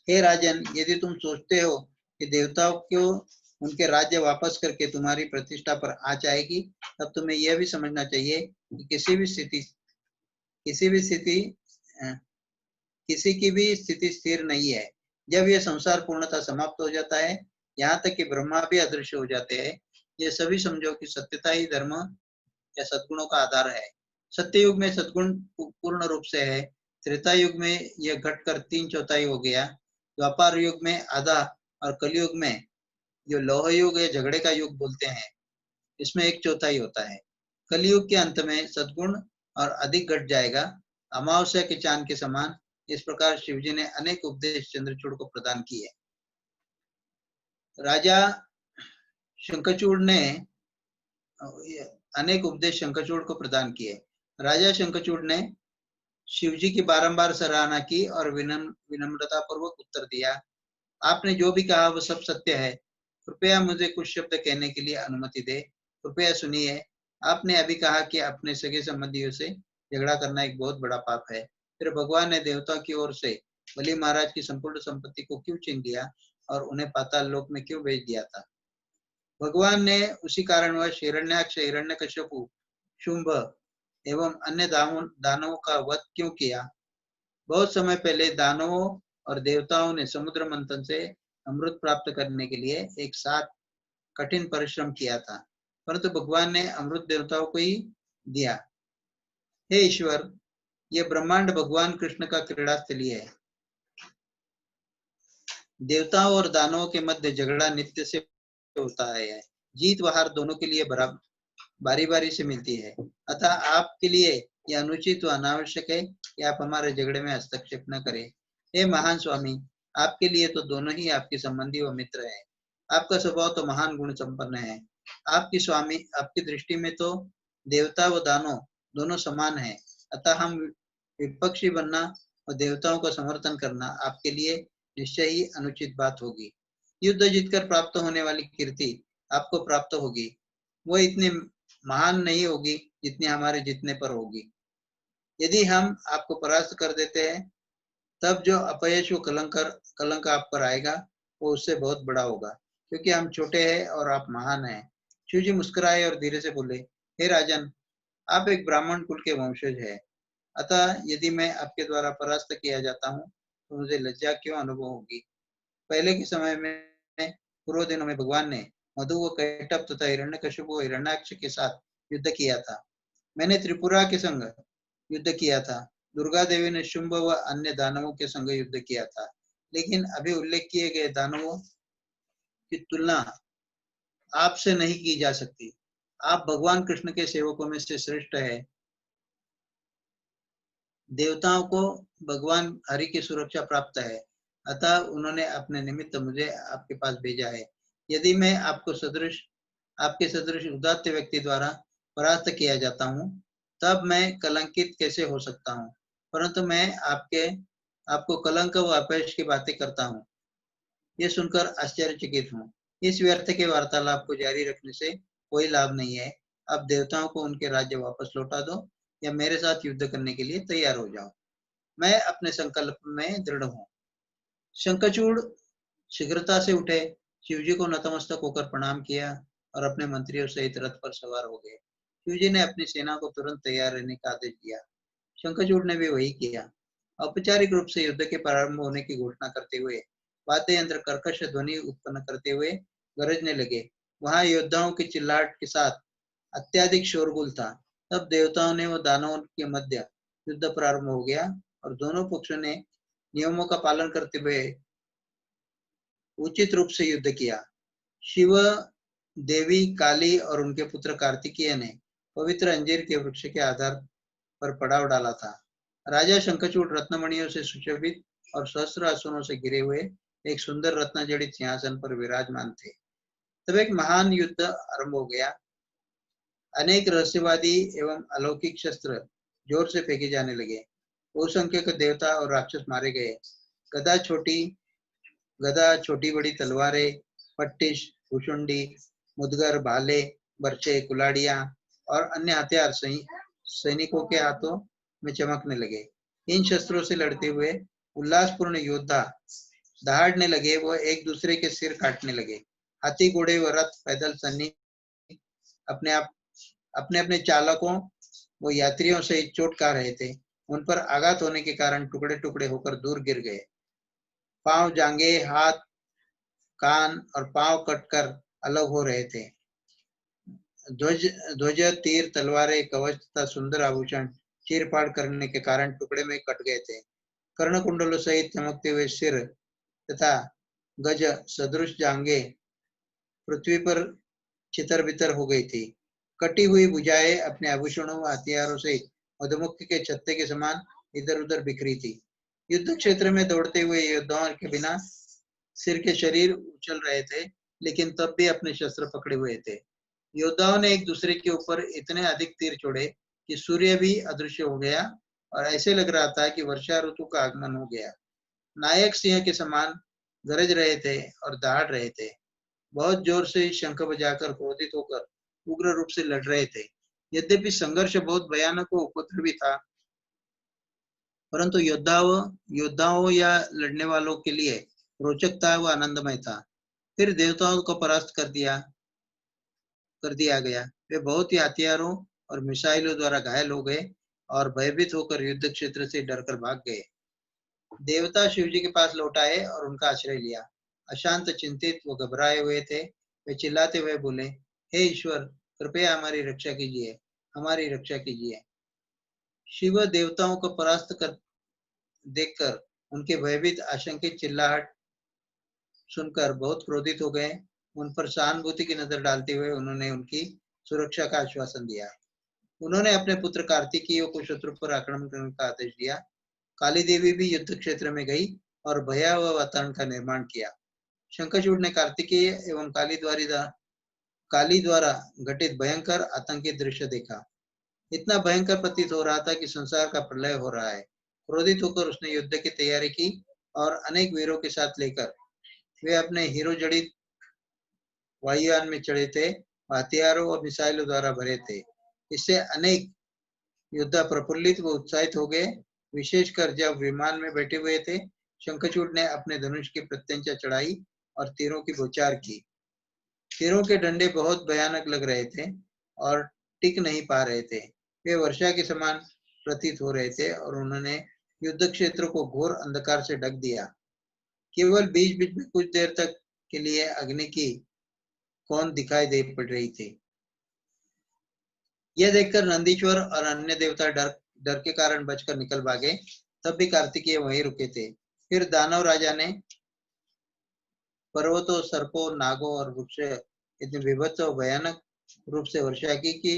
हे राजन, यदि तुम सोचते हो कि देवताओं को उनके राज्य वापस करके तुम्हारी प्रतिष्ठा पर आँच आएगी, तब तुम्हें यह भी समझना चाहिए कि किसी भी स्थिति किसी की भी स्थिति स्थिर नहीं है। जब यह संसार पूर्णतः समाप्त हो जाता है, यहाँ तक कि ब्रह्मा भी अदृश्य हो जाते हैं, ये सभी समझो कि सत्यता ही धर्म या सद्गुणों का आधार है। सत्य युग में सद्गुण पूर्ण रूप से है। त्रेता युग में यह घटकर 3/4 हो गया। द्वापर युग में आधा और कलयुग में जो लौह युग है, झगड़े का युग बोलते हैं, इसमें 1/4 होता है। कलयुग के अंत में सद्गुण और अधिक घट जाएगा, अमावस्या के चांद के समान। इस प्रकार शिवजी ने अनेक उपदेश चंद्रचूड़ को प्रदान किए। राजा शंखचूड़ ने अनेक उपदेश शंखचूड़ को प्रदान किए। राजा शंखचूड़ ने शिवजी की बारंबार सराहना की और विनम्रता पूर्वक उत्तर दिया, आपने जो भी कहा वो सब सत्य है। कृपया मुझे कुछ शब्द कहने के लिए अनुमति दे। कृपया सुनिए। आपने अभी कहा कि अपने सगे संबंधियों से झगड़ा करना एक बहुत बड़ा पाप है। फिर भगवान ने देवताओं की ओर से बलि महाराज की संपूर्ण संपत्ति को क्यों छीन लिया और उन्हें पाताल लोक में क्यों भेज दिया था? भगवान ने उसी कारणवश हिरण्याक्ष, हिरण्यकश्यपु, शुंभ एवं अन्य दानवों का वध क्यों किया? बहुत समय पहले दानवों और देवताओं ने समुद्र मंथन से अमृत प्राप्त करने के लिए एक साथ कठिन परिश्रम किया था, परंतु भगवान ने अमृत देवताओं को ही दिया। हे ईश्वर, यह ब्रह्मांड भगवान कृष्ण का क्रीड़ा स्थली है। देवताओं और दानवों के मध्य झगड़ा नित्य से होता है। जीत व हार दोनों के लिए बराबर बारी बारी से मिलती है। अतः आपके लिए यह अनुचित व अनावश्यक है कि आप हमारे झगड़े में हस्तक्षेप न करें। हे महान स्वामी, आपके लिए तो दोनों ही आपके संबंधी व मित्र हैं। आपका स्वभाव तो महान गुण संपन्न है। आपकी दृष्टि में तो देवता व दानव दोनों समान हैं। अतः हम विपक्षी बनना और देवताओं का समर्थन करना आपके लिए निश्चय ही अनुचित बात होगी। युद्ध जीतकर प्राप्त होने वाली कीर्ति आपको प्राप्त होगी, वो इतनी महान नहीं होगी जितनी हमारे जीतने पर होगी। यदि हम आपको परास्त कर देते हैं, तब जो अपयश व कलंक आप पर आएगा वो उससे बहुत बड़ा होगा, क्योंकि हम छोटे हैं और आप महान हैं। शिवजी मुस्कुराए और धीरे से बोले, हे राजन, आप एक ब्राह्मण कुल के वंशज है। अतः यदि मैं आपके द्वारा परास्त किया जाता हूँ तो मुझे लज्जा क्यों अनुभव होगी? पहले के समय में, पूर्व दिनों में भगवान ने मधु व कैटभ तथा हिरण्यकशिपु व हिरण्याक्ष के साथ युद्ध किया था। मैंने त्रिपुरा के संग युद्ध किया था। दुर्गा देवी ने शुंभ व अन्य दानवों के संग युद्ध किया था। लेकिन अभी उल्लेख किए गए दानवों की तुलना आपसे नहीं की जा सकती। आप भगवान कृष्ण के सेवकों में से श्रेष्ठ है। देवताओं को भगवान हरि की सुरक्षा प्राप्त है, अतः उन्होंने अपने निमित्त मुझे आपके पास भेजा है। यदि मैं आपके सदृश उदात्त व्यक्ति द्वारा परास्त किया जाता हूँ, तब मैं कलंकित कैसे हो सकता हूँ? परंतु मैं आपको कलंक व अपयश की बातें करता हूँ, ये सुनकर आश्चर्यचकित हूँ। इस व्यर्थ के वार्तालाप को जारी रखने से कोई लाभ नहीं है। अब देवताओं को उनके राज्य वापस लौटा दो या मेरे साथ युद्ध करने के लिए तैयार हो जाओ। मैं अपने संकल्प में दृढ़ हूँ। शंखचूड़ शीघ्रता से उठे, शिवजी को नतमस्तक होकर प्रणाम किया और अपने मंत्रियों सहित रथ पर सवार हो गए। शिवजी ने अपनी सेना को तुरंत तैयार रहने का आदेश दिया। शंखचूड़ ने भी वही किया। औपचारिक रूप से युद्ध के प्रारंभ होने की घोषणा करते हुए वाद्य यंत्र कर्कश ध्वनि उत्पन्न करते हुए गरजने लगे। वहां योद्धाओं की चिल्लाहट के साथ अत्यधिक शोरगुल था। तब देवताओं ने व दानवों के मध्य युद्ध प्रारंभ हो गया और दोनों पक्षों ने नियमों का पालन करते हुए उचित रूप से युद्ध किया। शिव, देवी काली और उनके पुत्र कार्तिकेय ने पवित्र अंजीर के वृक्ष के आधार पर पड़ाव डाला था। राजा शंखचूड़ रत्नमणियों से सुशोभित और सहस्त्र आसनों से घिरे हुए एक सुंदर रत्न जड़ित सिंहासन पर विराजमान थे। तब एक महान युद्ध आरंभ हो गया। अनेक रहस्यवादी एवं अलौकिक शस्त्र जोर से फेंके जाने लगे। बहुसंख्यक देवता और राक्षस मारे गए। गदा, छोटी बड़ी तलवारें, पट्टिश, भुषुंडी, मुदगर, भाले, बर्छे, कुलाड़ियां और अन्य हथियार सैनिकों के हाथों में चमकने लगे। इन शस्त्रों से लड़ते हुए उल्लासपूर्ण योद्धा दहाड़ने लगे, वो एक दूसरे के सिर काटने लगे। हाथी, घोड़े व रथ पैदल सैनिक अपने अपने चालकों व यात्रियों से चोट खा रहे थे। उन पर आघात होने के कारण टुकड़े टुकड़े होकर दूर गिर गए। पांव, जांघें, हाथ, कान और पांव कटकर अलग हो रहे थे। ध्वज ध्वज, तीर, तलवारें, कवच तथा सुंदर आभूषण चीर-फाड़ करने के कारण टुकड़े में कट गए थे। कर्ण कुंडलों सहित चमकते हुए सिर तथा गज सदृश जांघें पृथ्वी पर छितर-बितर हो गई थी। कटी हुई भुजाएं अपने आभूषणों व हथियारों से मधुमक्खी के छत्ते के समान इधर-उधर बिखरी थी। युद्ध क्षेत्र में दौड़ते हुए योद्धाओं के बिना सिर के शरीर उछल रहे थे, लेकिन तब भी अपने शस्त्र पकड़े हुए थे। योद्धाओं ने एक दूसरे के ऊपर इतने अधिक तीर छोड़े कि सूर्य भी अदृश्य हो गया और ऐसे लग रहा था कि वर्षा ऋतु का आगमन हो गया। नायक सिंह के समान गरज रहे थे और दहाड़ रहे थे। बहुत जोर से शंख बजाकर क्रोधित होकर उग्र रूप से लड़ रहे थे। यद्यपि संघर्ष बहुत भयानक व उपद्रवी था, परंतु योद्धाओं या लड़ने वालों के लिए रोचक था व आनंदमय था। फिर देवताओं को परास्त कर दिया गया। वे बहुत ही हथियारों और मिसाइलों द्वारा घायल हो गए और भयभीत होकर युद्ध क्षेत्र से डरकर भाग गए। देवता शिवजी के पास लौट आए और उनका आश्रय लिया। अशांत, चिंतित व घबराए हुए थे। वे चिल्लाते हुए बोले, हे ईश्वर, कृपया हमारी रक्षा कीजिए, हमारी रक्षा कीजिए। शिव देवताओं को परास्त कर देखकर उनके भयभीत आशंकित चिल्लाहट सुनकर बहुत क्रोधित हो गए। उन पर सहानुभूति की नजर डालते हुए उन्होंने उनकी सुरक्षा का आश्वासन दिया। उन्होंने अपने पुत्र कार्तिकेय को शत्रु पर आक्रमण करने का आदेश दिया। काली देवी भी युद्ध क्षेत्र में गई और भयावह वातावरण का निर्माण किया। शंखचूड़ ने कार्तिकेय एवं काली द्वारा घटित भयंकर आतंकी दृश्य देखा। इतना भयंकर प्रतीत हो रहा था कि संसार का प्रलय हो रहा है। क्रोधित होकर उसने युद्ध की तैयारी की और अनेक वीरों के साथ लेकर वे अपने हीरो जड़ित वायुयान में चढ़े थे। हथियारों और मिसाइलों द्वारा भरे थे। इससे अनेक योद्धा प्रफुल्लित व उत्साहित हो गए, विशेषकर जब विमान में बैठे हुए थे। शंखचूड़ ने अपने धनुष की प्रत्यंचा चढ़ाई और तीरों की बौछार की। तीरों के डंडे बहुत भयानक लग रहे थे और टिक नहीं पा रहे थे। वे वर्षा के समान प्रतीत हो रहे थे और उन्होंने युद्ध क्षेत्र को घोर अंधकार से ढक दिया। केवल बीच बीच में कुछ देर तक के लिए अग्नि की कौन दिखाई दे पड़ रही थी। यह देखकर नंदीश्वर और अन्य देवता डर के कारण बचकर निकल भागे। तब भी कार्तिकेय वहीं रुके थे। फिर दानव राजा ने पर्वतों, सर्पों, नागों और वृक्ष इतने विभत्स और भयानक रूप से वर्षा की कि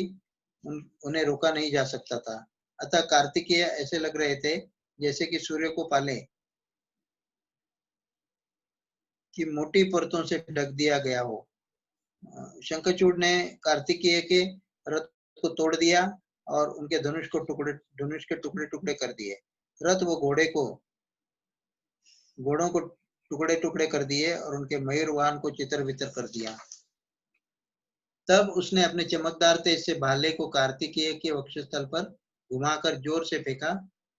उन्हें रोका नहीं जा सकता था। अतः कार्तिकेय ऐसे लग रहे थे जैसे कि सूर्य को पाले कि मोटी परतों से ढक दिया गया हो। शंखचूड़ ने कार्तिकेय के रथ को तोड़ दिया और उनके धनुष के टुकड़े टुकड़े कर दिए। रथ व घोड़ों को टुकड़े टुकड़े कर दिए और उनके मयूर वाहन को चितर वितर कर दिया। तब उसने अपने चमकदार तेज से भाले को कार्तिकेय के वक्षस्थल पर घुमाकर जोर से फेंका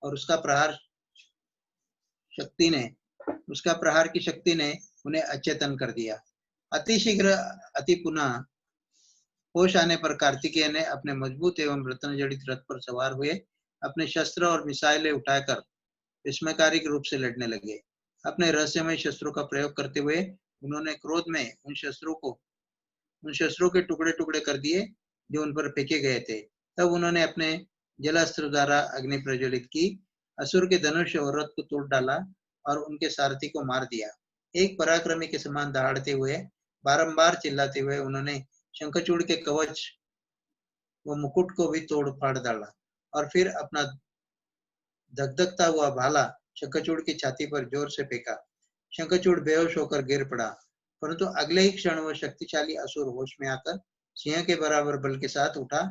और उसका प्रहार की शक्ति ने उन्हें अचेतन कर दिया। अतिशीघ्र अति पुनः होश आने पर कार्तिकेय ने अपने मजबूत एवं रत्न जड़ित रथ पर सवार हुए अपने शस्त्र और मिसाइलें उठाकर विस्मयकारी रूप से लड़ने लगे। अपने रहस्यमय शस्त्रों का प्रयोग करते हुए उन्होंने क्रोध में उन शस्त्रों के टुकड़े टुकड़े कर दिए जो उन पर फेंके गए थे। तब उन्होंने अपने जलास्त्र द्वारा अग्नि प्रज्वलित की, असुर के धनुष और रथ को तोड़ डाला और उनके सारथी को मार दिया। एक पराक्रमी के समान दहाड़ते हुए, बारंबार चिल्लाते हुए उन्होंने शंखचूड़ के कवच व मुकुट को भी तोड़ फाड़ डाला और फिर अपना धकधकता हुआ भाला शंखचूड़ की छाती पर जोर से फेंका। शंखचूड़ बेहोश होकर गिर पड़ा, परंतु अगले ही क्षण वह शक्तिशाली असुर होश में आकर सिंह के बराबर बल के साथ उठा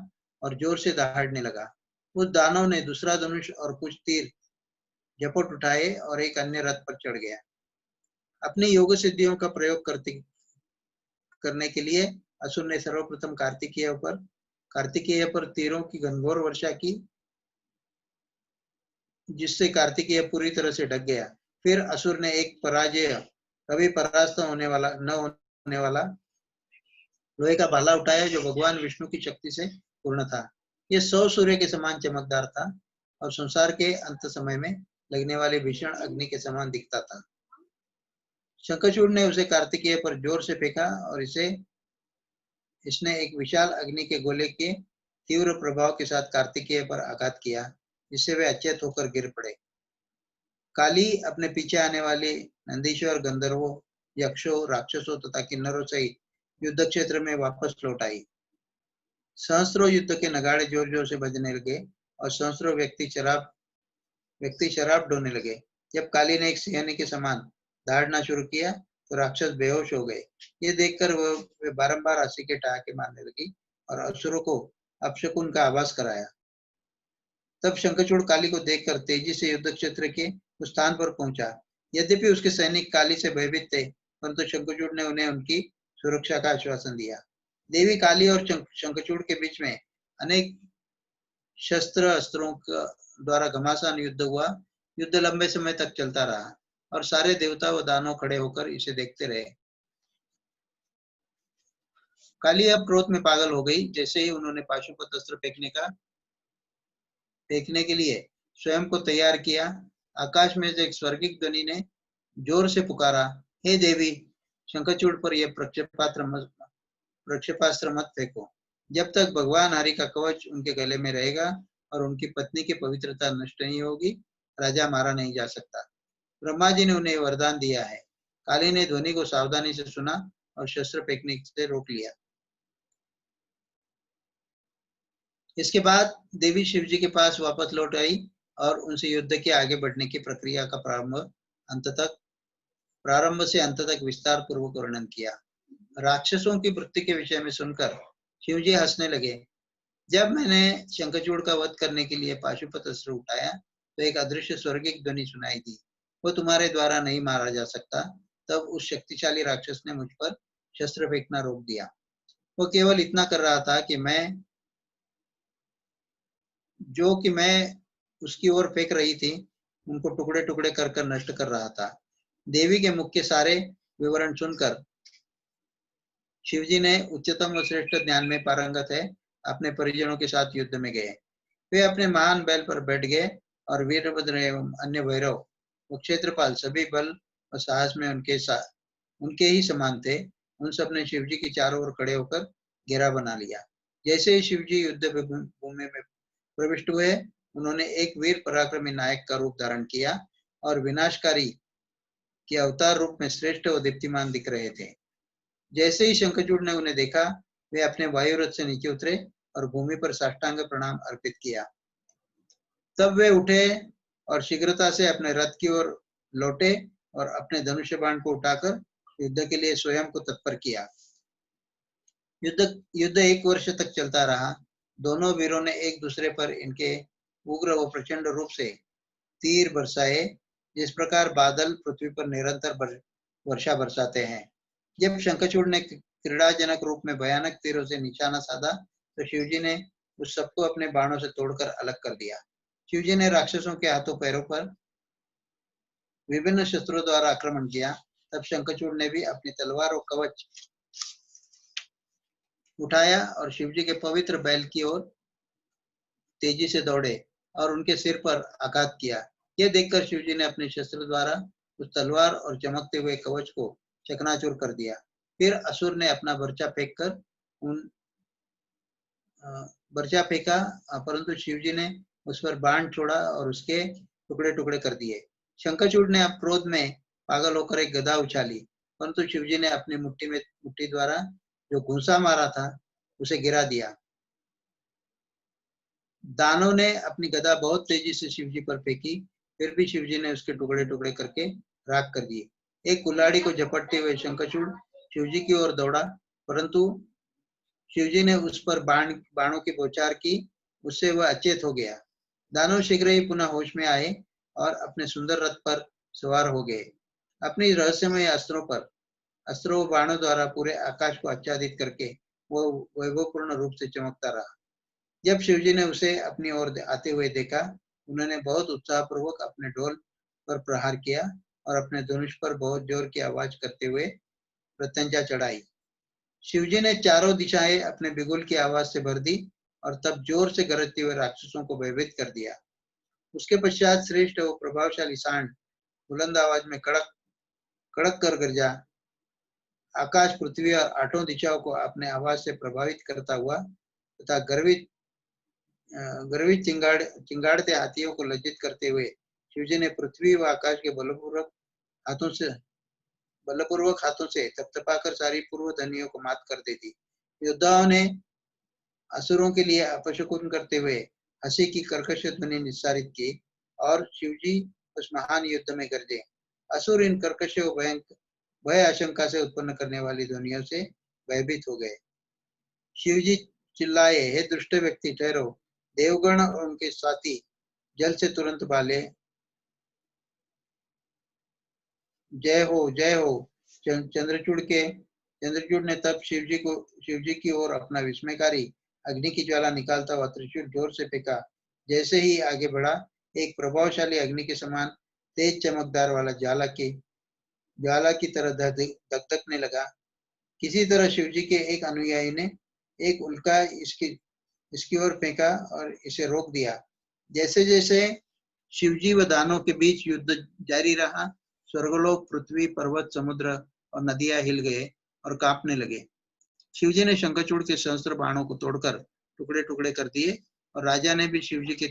और जोर से दहाड़ने लगा। उस दानव ने दूसरा धनुष और कुछ तीर झपट उठाए और एक अन्य रथ पर चढ़ गया। अपनी योग सिद्धियों का प्रयोग करने के लिए असुर ने सर्वप्रथम कार्तिकेय पर तीरों की घनघोर वर्षा की, जिससे कार्तिकेय पूरी तरह से ढक गया। फिर असुर ने एक कभी परास्त न होने वाला लोहे का भाला उठाया जो भगवान विष्णु की शक्ति से पूर्ण था। यह 100 सूर्य के समान चमकदार था और संसार के अंत समय में लगने वाली भीषण अग्नि के समान दिखता था। शंखचूड़ ने उसे कार्तिकेय पर जोर से फेंका और इसने एक विशाल अग्नि के गोले के तीव्र प्रभाव के साथ कार्तिकेय पर आघात किया, जिससे वे अचेत होकर गिर पड़े। काली अपने पीछे आने वाले नंदीश्वर, गंधर्वों, यक्षों, राक्षसों तथा किन्नरों सहित युद्ध क्षेत्र में वापस लौट आई। सहस्त्रों युद्ध के नगाड़े जोर जोर से बजने लगे और सहस्त्रों व्यक्ति शराब ढोने लगे। जब काली ने एक सिंहनी के समान दहाड़ना शुरू किया तो राक्षस बेहोश हो गए। ये देखकर वे बारंबार हंसी के ठहाके मारने लगी और असुरों को अपशकुन का आभास कराया। तब शंखचूड़ काली को देखकर तेजी से युद्ध क्षेत्र के उस स्थान पर पहुंचा। यद्यपि उसके सैनिक काली से भयभीत थे, परंतु शंखचूड़ ने उन्हें उनकी सुरक्षा का आश्वासन दिया। देवी काली और शंखचूड़ के बीच में अनेक शस्त्र अस्त्रों द्वारा घमासान युद्ध हुआ। युद्ध लंबे समय तक चलता रहा और सारे देवता व दानव खड़े होकर इसे देखते रहे। काली अब क्रोध में पागल हो गई। जैसे ही उन्होंने पाशुपत अस्त्र फेंकने के लिए स्वयं को तैयार किया, आकाश में से एक स्वर्गिक ध्वनि ने जोर से पुकारा, हे देवी, शंखचूड़ पर यह प्रक्षेपास्त्र मत फेंको। जब तक भगवान हरि का कवच उनके गले में रहेगा और उनकी पत्नी की पवित्रता नष्ट नहीं होगी, राजा मारा नहीं जा सकता। ब्रह्मा जी ने उन्हें वरदान दिया है। काली ने ध्वनि को सावधानी से सुना और शस्त्र फेंकने से रोक लिया। इसके बाद देवी शिव जी के पास वापस लौट आई और उनसे युद्ध के आगे बढ़ने की प्रक्रिया का प्रारंभ से अंत तक विस्तार पूर्वक वर्णन किया। राक्षसों की वृत्ति के विषय में सुनकर शिवजी हंसने लगे। जब मैंने शंखचूड़ का वध करने के लिए पाशुपत अस्त्र उठाया तो एक अदृश्य स्वर्गिक ध्वनि सुनाई दी, वो तुम्हारे द्वारा नहीं मारा जा सकता। तब उस शक्तिशाली राक्षस ने मुझ पर शस्त्र फेंकना रोक दिया। वो केवल इतना कर रहा था कि मैं उसकी ओर फेंक रही थी, उनको टुकड़े टुकड़े कर कर नष्ट कर रहा था। देवी के मुख के सारे विवरण सुनकर शिवजी ने उच्चतम व श्रेष्ठ ज्ञान में पारंगत है, अपने परिजनों के साथ युद्ध में गए। वे अपने महान बैल पर बैठ गए और वीरभद्र एवं अन्य भैरव व क्षेत्रपाल सभी बल और साहस में उनके ही समान थे। उन सब ने शिवजी के चारों ओर खड़े होकर घेरा बना लिया। जैसे ही शिवजी युद्ध भूमि में प्रविष्ट हुए, उन्होंने एक वीर पराक्रमी नायक का रूप धारण किया और विनाशकारी के अवतार रूप में श्रेष्ठ व दीप्तिमान दिख रहे थे। जैसे ही शंखचूड़ ने उन्हें देखा, वे अपने वायु रथ से नीचे उतरे और भूमि पर साष्टांग प्रणाम अर्पित किया। तब वे उठे और शीघ्रता से अपने रथ की ओर लौटे और अपने धनुष्य बाण को उठाकर युद्ध के लिए स्वयं को तत्पर किया। युद्ध 1 वर्ष तक चलता रहा। दोनों वीरों ने एक दूसरे पर इनके उग्र व प्रचंड रूप से तीर बरसाए, जिस प्रकार बादल पृथ्वी पर निरंतर वर्षा बरसाते हैं। जब शंखचूड़ ने क्रीड़ाजनक रूप में भयानक तीरों से निशाना साधा तो शिवजी ने उस सबको अपने बाणों से तोड़कर अलग कर दिया। शिवजी ने राक्षसों के हाथों पैरों पर विभिन्न शस्त्रों द्वारा आक्रमण किया। तब शंखचूड़ ने भी अपनी तलवार और कवच उठाया और शिवजी के पवित्र बैल की ओर तेजी से दौड़े और उनके सिर पर आघात किया। यह देखकर शिवजी ने अपने शस्त्र द्वारा उस तलवार और चमकते हुए कवच को चकनाचूर कर दिया। फिर असुर ने अपना बर्छा फेंका, परंतु शिवजी ने उस पर बाण छोड़ा और उसके टुकड़े टुकड़े कर दिए। शंखचूड़ ने अब क्रोध में पागल होकर एक गदा उछाली, परंतु शिवजी ने अपनी मुट्ठी द्वारा जो घूंसा मारा था उसे गिरा दिया। दानव ने अपनी गदा बहुत तेजी से शिवजी पर फेंकी, फिर भी शिवजी ने उसके टुकड़े टुकड़े करके राख कर दिए। एक कुल्हाड़ी को झपटते हुए शंखचूड़ शिवजी की ओर दौड़ा, परंतु शिवजी ने उस पर बाणों की बौछार की, उससे वह अचेत हो गया। दानव शीघ्र ही पुनः होश में आए और अपने सुंदर रथ पर सवार हो गए। अपनी रहस्यमय अस्त्रों बाणों द्वारा पूरे आकाश को आच्छादित करके वो वैभवपूर्ण रूप से चमकता रहा। जब शिवजी ने उसे अपनी ओर आते हुए देखा, उन्होंने बहुत उत्साहपूर्वक अपने ढोल पर प्रहार किया और अपने धनुष पर बहुत जोर की आवाज करते हुए प्रत्यंचा चढ़ाई। शिवजी ने चारों दिशाएं अपने बिगुल की आवाज से भर दी और तब जोर से गरजते हुए राक्षसों को भयभीत कर दिया। उसके पश्चात श्रेष्ठ और प्रभावशाली सांड बुलंद आवाज में कड़क कड़क कर गरजा। आकाश, पृथ्वी और आठों दिशाओं को अपने आवाज से प्रभावित करता हुआ तथा गर्वित चिंगाड़ते हाथियों को लज्जित करते हुए शिवजी ने पृथ्वी व आकाश के बलपूर्वक हाथों से थपथपाकर सारी पूर्व ध्वनियों को मात कर दी थी। योद्धाओं ने असुरों के लिए अपशकुन करते हुए हंसी की कर्कश ध्वनि निस्सारित की और शिवजी उस महान युद्ध में गरजे। असुर इन कर्कश भय आशंका से उत्पन्न करने वाली ध्वनियों से भयभीत हो गए। शिवजी चिल्लाए, हे दुष्ट व्यक्ति, ठहरो। देवगण और उनके साथी जल से तुरंत भाले। जय हो, जय हो। चंद्रचूड़ ने तब शिवजी की ओर अपना विस्मयकारी अग्नि की ज्वाला निकालता हुआ त्रिशूल जोर से फेंका। जैसे ही आगे बढ़ा, एक प्रभावशाली अग्नि के समान तेज चमकदार वाला ज्वाला की तरह धकधकने लगा। किसी तरह शिवजी के एक अनुयायी ने एक उल्का इसकी ओर फेंका और इसे रोक दिया। जैसे जैसे शिवजी व दानों के बीच युद्ध जारी रहा, स्वर्गलोक, पृथ्वी, पर्वत, समुद्र और नदियां हिल गए और कांपने लगे। शिवजी ने शंखचूड़ के सहस्त्र बाणों को तोड़कर टुकड़े टुकड़े कर दिए और राजा ने भी शिवजी के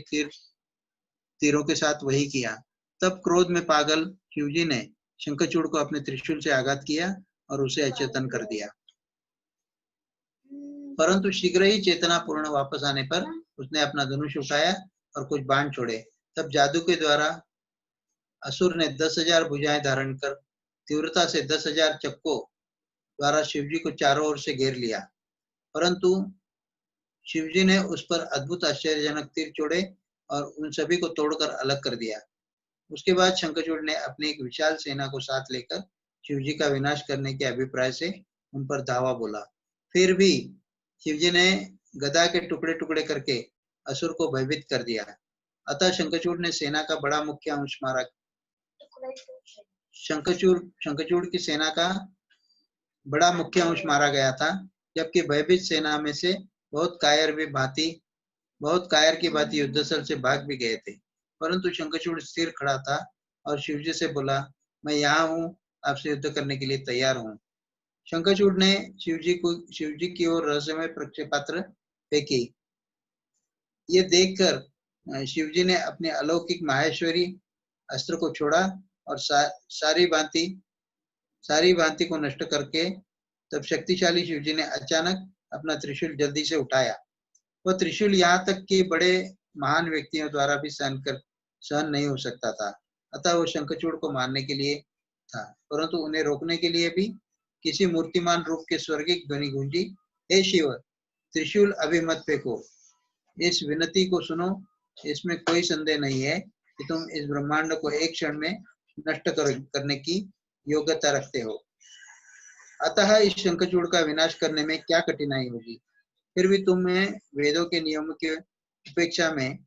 तीरों के साथ वही किया। तब क्रोध में पागल शिवजी ने शंखचूड़ को अपने त्रिशूल से आघात किया और उसे अचेतन कर दिया। परंतु शीघ्र ही चेतना पूर्ण वापस आने पर उसने अपना धनुष उठाया और कुछ बाण छोड़े। तब जादू के द्वारा असुर ने 10,000 भुजाएं धारण कर तीव्रता से 10,000 चक्कों द्वारा शिवजी को चारों ओर से घेर लिया। परंतु शिवजी ने उस पर अद्भुत आश्चर्यजनक तीर छोड़े और उन सभी को तोड़कर अलग कर दिया। उसके बाद शंखचूड़ ने अपनी एक विशाल सेना को साथ लेकर शिवजी का विनाश करने के अभिप्राय से उन पर धावा बोला। फिर भी शिवजी ने गदा के टुकड़े टुकड़े करके असुर को भयभीत कर दिया। अतः शंखचूड़ ने सेना का बड़ा मुख्य अंश मारा। शंखचूड़ की सेना का बड़ा मुख्य अंश मारा गया था, जबकि भयभीत सेना में से बहुत कायर की भांति युद्धस्थल से भाग भी गए थे। परंतु शंखचूड़ स्थिर खड़ा था और शिवजी से बोला, मैं यहाँ हूँ, आपसे युद्ध करने के लिए तैयार हूँ। शंखचूड़ ने शिवजी की ओर रहस्यमय प्रक्षेपास्त्र फेंकी। ये देखकर शिवजी ने अपने अलौकिक माहेश्वरी अस्त्र को छोड़ा और सारी भांति को नष्ट करके तब शक्तिशाली शिवजी ने अचानक अपना त्रिशूल जल्दी से उठाया। वह त्रिशूल यहाँ तक कि बड़े महान व्यक्तियों द्वारा भी सहन नहीं हो सकता था। अतः वो शंखचूड़ को मारने के लिए था, परंतु उन्हें रोकने के लिए भी किसी मूर्तिमान रूप के स्वर्गिक ध्वनि गूंजी, हे शिव, त्रिशूल अभी मत फेंको। इस विनती को सुनो। इसमें कोई संदेह नहीं है कि तुम इस ब्रह्मांड को एक क्षण में नष्ट करने की योग्यता रखते हो। अतः इस शंखचूड़ का विनाश करने में क्या कठिनाई होगी। फिर भी तुम्हें वेदों के नियमों की उपेक्षा में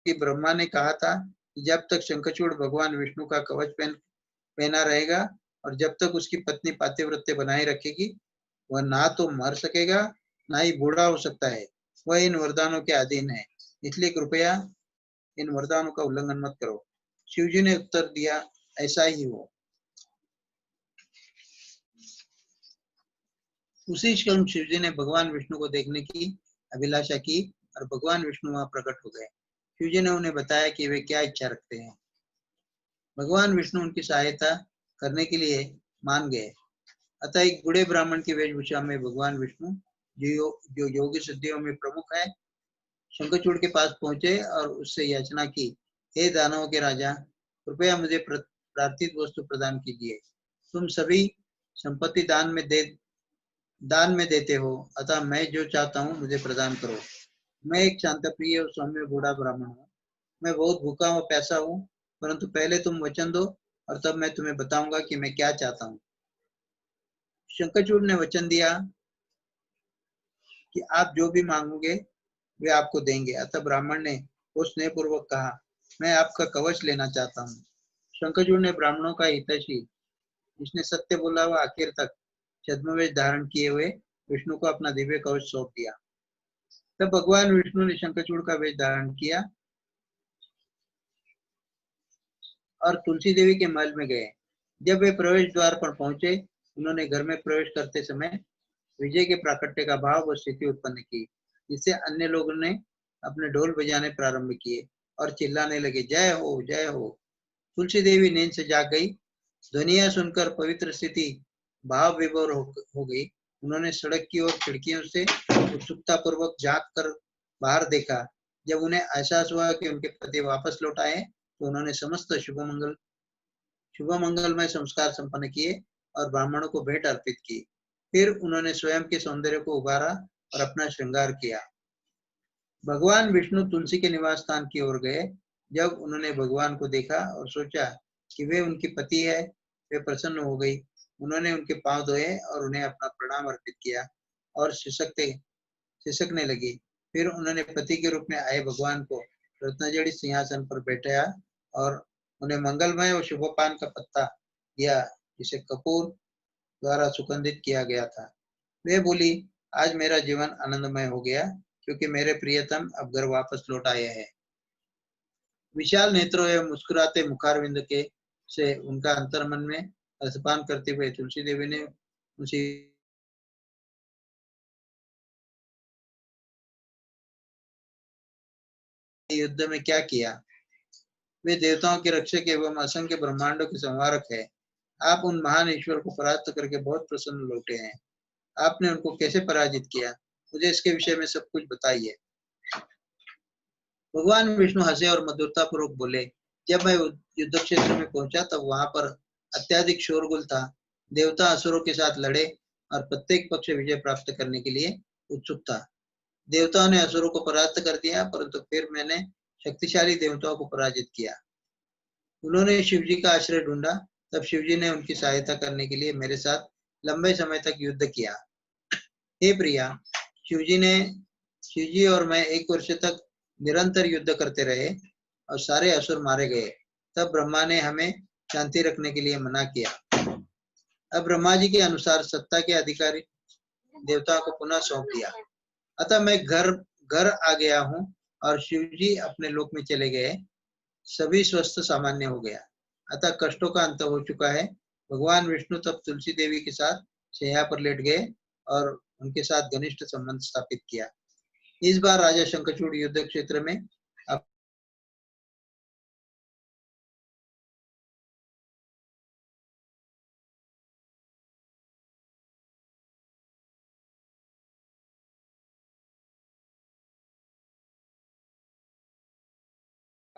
कि ब्रह्मा ने कहा था कि जब तक शंखचूड़ भगवान विष्णु का कवच पहना रहेगा और जब तक उसकी पत्नी पातिव्रत्य बनाए रखेगी, वह ना तो मर सकेगा, ना ही बूढ़ा हो सकता है। वह इन वरदानों के अधीन है, इसलिए कृपया इन वरदानों का उल्लंघन मत करो। शिवजी ने उत्तर दिया, ऐसा ही हो। उसी क्षण शिवजी ने भगवान विष्णु को देखने की अभिलाषा की और भगवान विष्णु वहां प्रकट हो गए। शिवजी ने उन्हें बताया कि वे क्या इच्छा रखते हैं। भगवान विष्णु उनकी सहायता करने के लिए मान गए। अतः एक बूढ़े ब्राह्मण की वेशभूषा में भगवान विष्णु, जो योगी सिद्धियों में प्रमुख है, शंखचूड़ के पास पहुंचे और उससे याचना की, हे दानवों के राजा, कृपया मुझे प्रार्थित वस्तु प्रदान कीजिए। तुम सभी संपत्ति दान में देते हो, अतः मैं जो चाहता हूँ मुझे प्रदान करो। मैं एक शांतप्रिय और सौम्य बूढ़ा ब्राह्मण हूँ। मैं बहुत भूखा और प्यासा हूँ, परंतु पहले तुम वचन दो और तब मैं तुम्हें बताऊंगा कि मैं क्या चाहता हूँ। शंखचूड़ ने वचन दिया कि आप जो भी मांगोगे वे आपको देंगे। अतः ब्राह्मण ने बहुत स्नेहपूर्वक कहा, मैं आपका कवच लेना चाहता हूँ। शंखचूड़ ने ब्राह्मणों का हितैषी जिसने सत्य बोला वह आखिर तक छद्मवेश धारण किए हुए विष्णु को अपना दिव्य कवच सौंप दिया। तब भगवान विष्णु ने शंखचूड़ का वेश धारण किया और तुलसी देवी के महल में गए। जब वे प्रवेश द्वार पर पहुंचे, उन्होंने घर में प्रवेश करते समय विजय के प्राकट्य का भाव व स्थिति उत्पन्न की, जिससे अन्य लोगों ने अपने ढोल बजाने प्रारंभ किए और चिल्लाने लगे, जय हो, जय हो। तुलसी देवी नींद से जाग गई। ध्वनियां सुनकर पवित्र स्थिति भाव विभोर हो गई। उन्होंने सड़क की ओर खिड़कियों से उत्सुकता पूर्वक झांक कर बाहर देखा। जब उन्हें एहसास हुआ कि उनके पति वापस लौट आए, तो उन्होंने समस्त शुभ मंगलमय संस्कार संपन्न किए और ब्राह्मणों को भेंट अर्पित की। फिर उन्होंने स्वयं के सौंदर्य को उभारा और अपना श्रृंगार किया। भगवान विष्णु तुलसी के निवास स्थान की ओर गए। जब उन्होंने भगवान को देखा और सोचा कि वे उनकी पति है, वे प्रसन्न हो गई। उन्होंने उनके पांव धोए और उन्हें अपना प्रणाम अर्पित किया और सिसकने लगी। फिर उन्होंने पति के रूप में आए भगवान को रत्नजड़ित सिंहासन पर बैठाया और उन्हें मंगलमय और शुभपान का पत्ता दिया, जिसे कपूर द्वारा सुगंधित किया गया था। वे बोली, आज मेरा जीवन आनंदमय हो गया, क्योंकि मेरे प्रियतम अब घर वापस लौट आए हैं। विशाल नेत्रों एवं मुस्कुराते मुखारविंद के से उनका अंतर्मन में रसपान करते हुए तुलसी देवी ने उसी युद्ध में क्या किया। वे देवताओं के रक्षक एवं असंख्य ब्रह्मांडों के संहारक है। आप उन महान ईश्वर को परास्त करके बहुत प्रसन्न लौटे हैं। आपने उनको कैसे पराजित किया, मुझे इसके विषय में सब कुछ बताइए। भगवान विष्णु हंसे और मधुरता पूर्वक बोले, जब मैं युद्ध क्षेत्र में पहुंचा तब वहां पर अत्यधिक शोरगुल था। देवता असुरों के साथ लड़े और प्रत्येक पक्ष विजय प्राप्त करने के लिए उत्सुक था। देवताओं ने असुरों को परास्त कर दिया, परंतु फिर मैंने शक्तिशाली देवताओं को पराजित किया। उन्होंने शिवजी का आश्रय ढूंढा। तब शिवजी ने उनकी सहायता करने के लिए मेरे साथ लंबे समय तक युद्ध किया। हे प्रिया, शिवजी और मैं 1 वर्ष तक निरंतर युद्ध करते रहे और सारे असुर मारे गए। तब ब्रह्मा ने हमें शांति रखने के लिए मना किया। अब ब्रह्मा जी के अनुसार सत्ता के अधिकारी देवताओं को पुनः सौंप दिया। अतः मैं घर आ गया हूँ और शिवजी अपने लोक में चले गए। सभी स्वस्थ सामान्य हो गया, अतः कष्टों का अंत हो चुका है। भगवान विष्णु तब तुलसी देवी के साथ शैया पर लेट गए और उनके साथ घनिष्ठ संबंध स्थापित किया। इस बार राजा शंखचूड़ युद्ध क्षेत्र में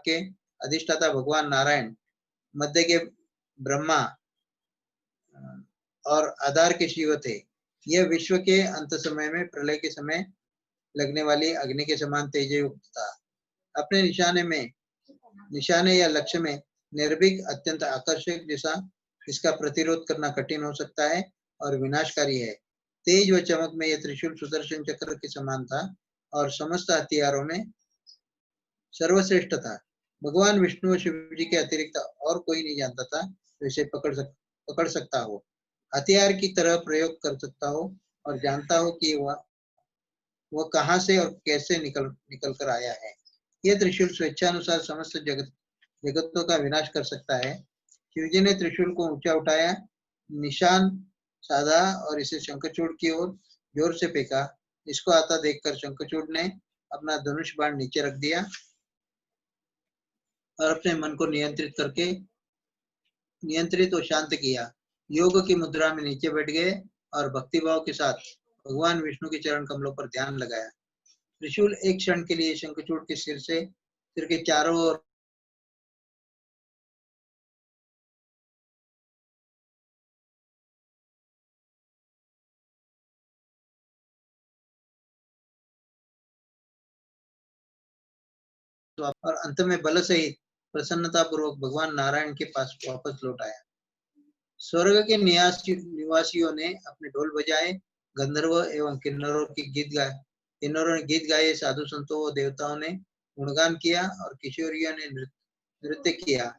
के अधिष्ठाता भगवान नारायण, मध्य के ब्रह्मा और आधार के शिव थे। यह विश्व के अंत समय में प्रलय के समय लगने वाली अग्नि के समान तेजयुक्त था। अपने निशाने या लक्ष्य में निर्भीक अत्यंत आकर्षक जैसा इसका प्रतिरोध करना कठिन हो सकता है और विनाशकारी है। तेज व चमक में यह त्रिशूल सुदर्शन चक्र के समान था और समस्त हथियारों में सर्वश्रेष्ठ था। भगवान विष्णु और शिव जी के अतिरिक्त और कोई नहीं जानता था तो इसे पकड़ सकता हो, हथियार की तरह प्रयोग कर सकता हो और जानता हो कि वह कहां से और कैसे निकल कर आया है। यह त्रिशूल स्वेच्छानुसार समस्त जगतों का विनाश कर सकता है। शिवजी ने त्रिशूल को ऊंचा उठाया, निशान साधा और इसे शंखचूड़ की ओर जोर से फेंका। इसको आता देखकर शंखचूड़ ने अपना धनुष बाण नीचे रख दिया और अपने मन को नियंत्रित और शांत किया। योग की मुद्रा में नीचे बैठ गए और भक्तिभाव के साथ भगवान विष्णु के चरण कमलों पर ध्यान लगाया। त्रिशूल एक क्षण के लिए शंखचूड़ के सिर के चारों ओर और अंत में बल सहित प्रसन्नता पूर्वक भगवान नारायण के पास वापस लौट आया। स्वर्ग के निवासियों ने अपने ढोल बजाए, गंधर्व एवं किन्नरों ने गीत गाए, साधु संतों व देवताओं ने गुणगान किया और किशोरियों ने नृत्य किया।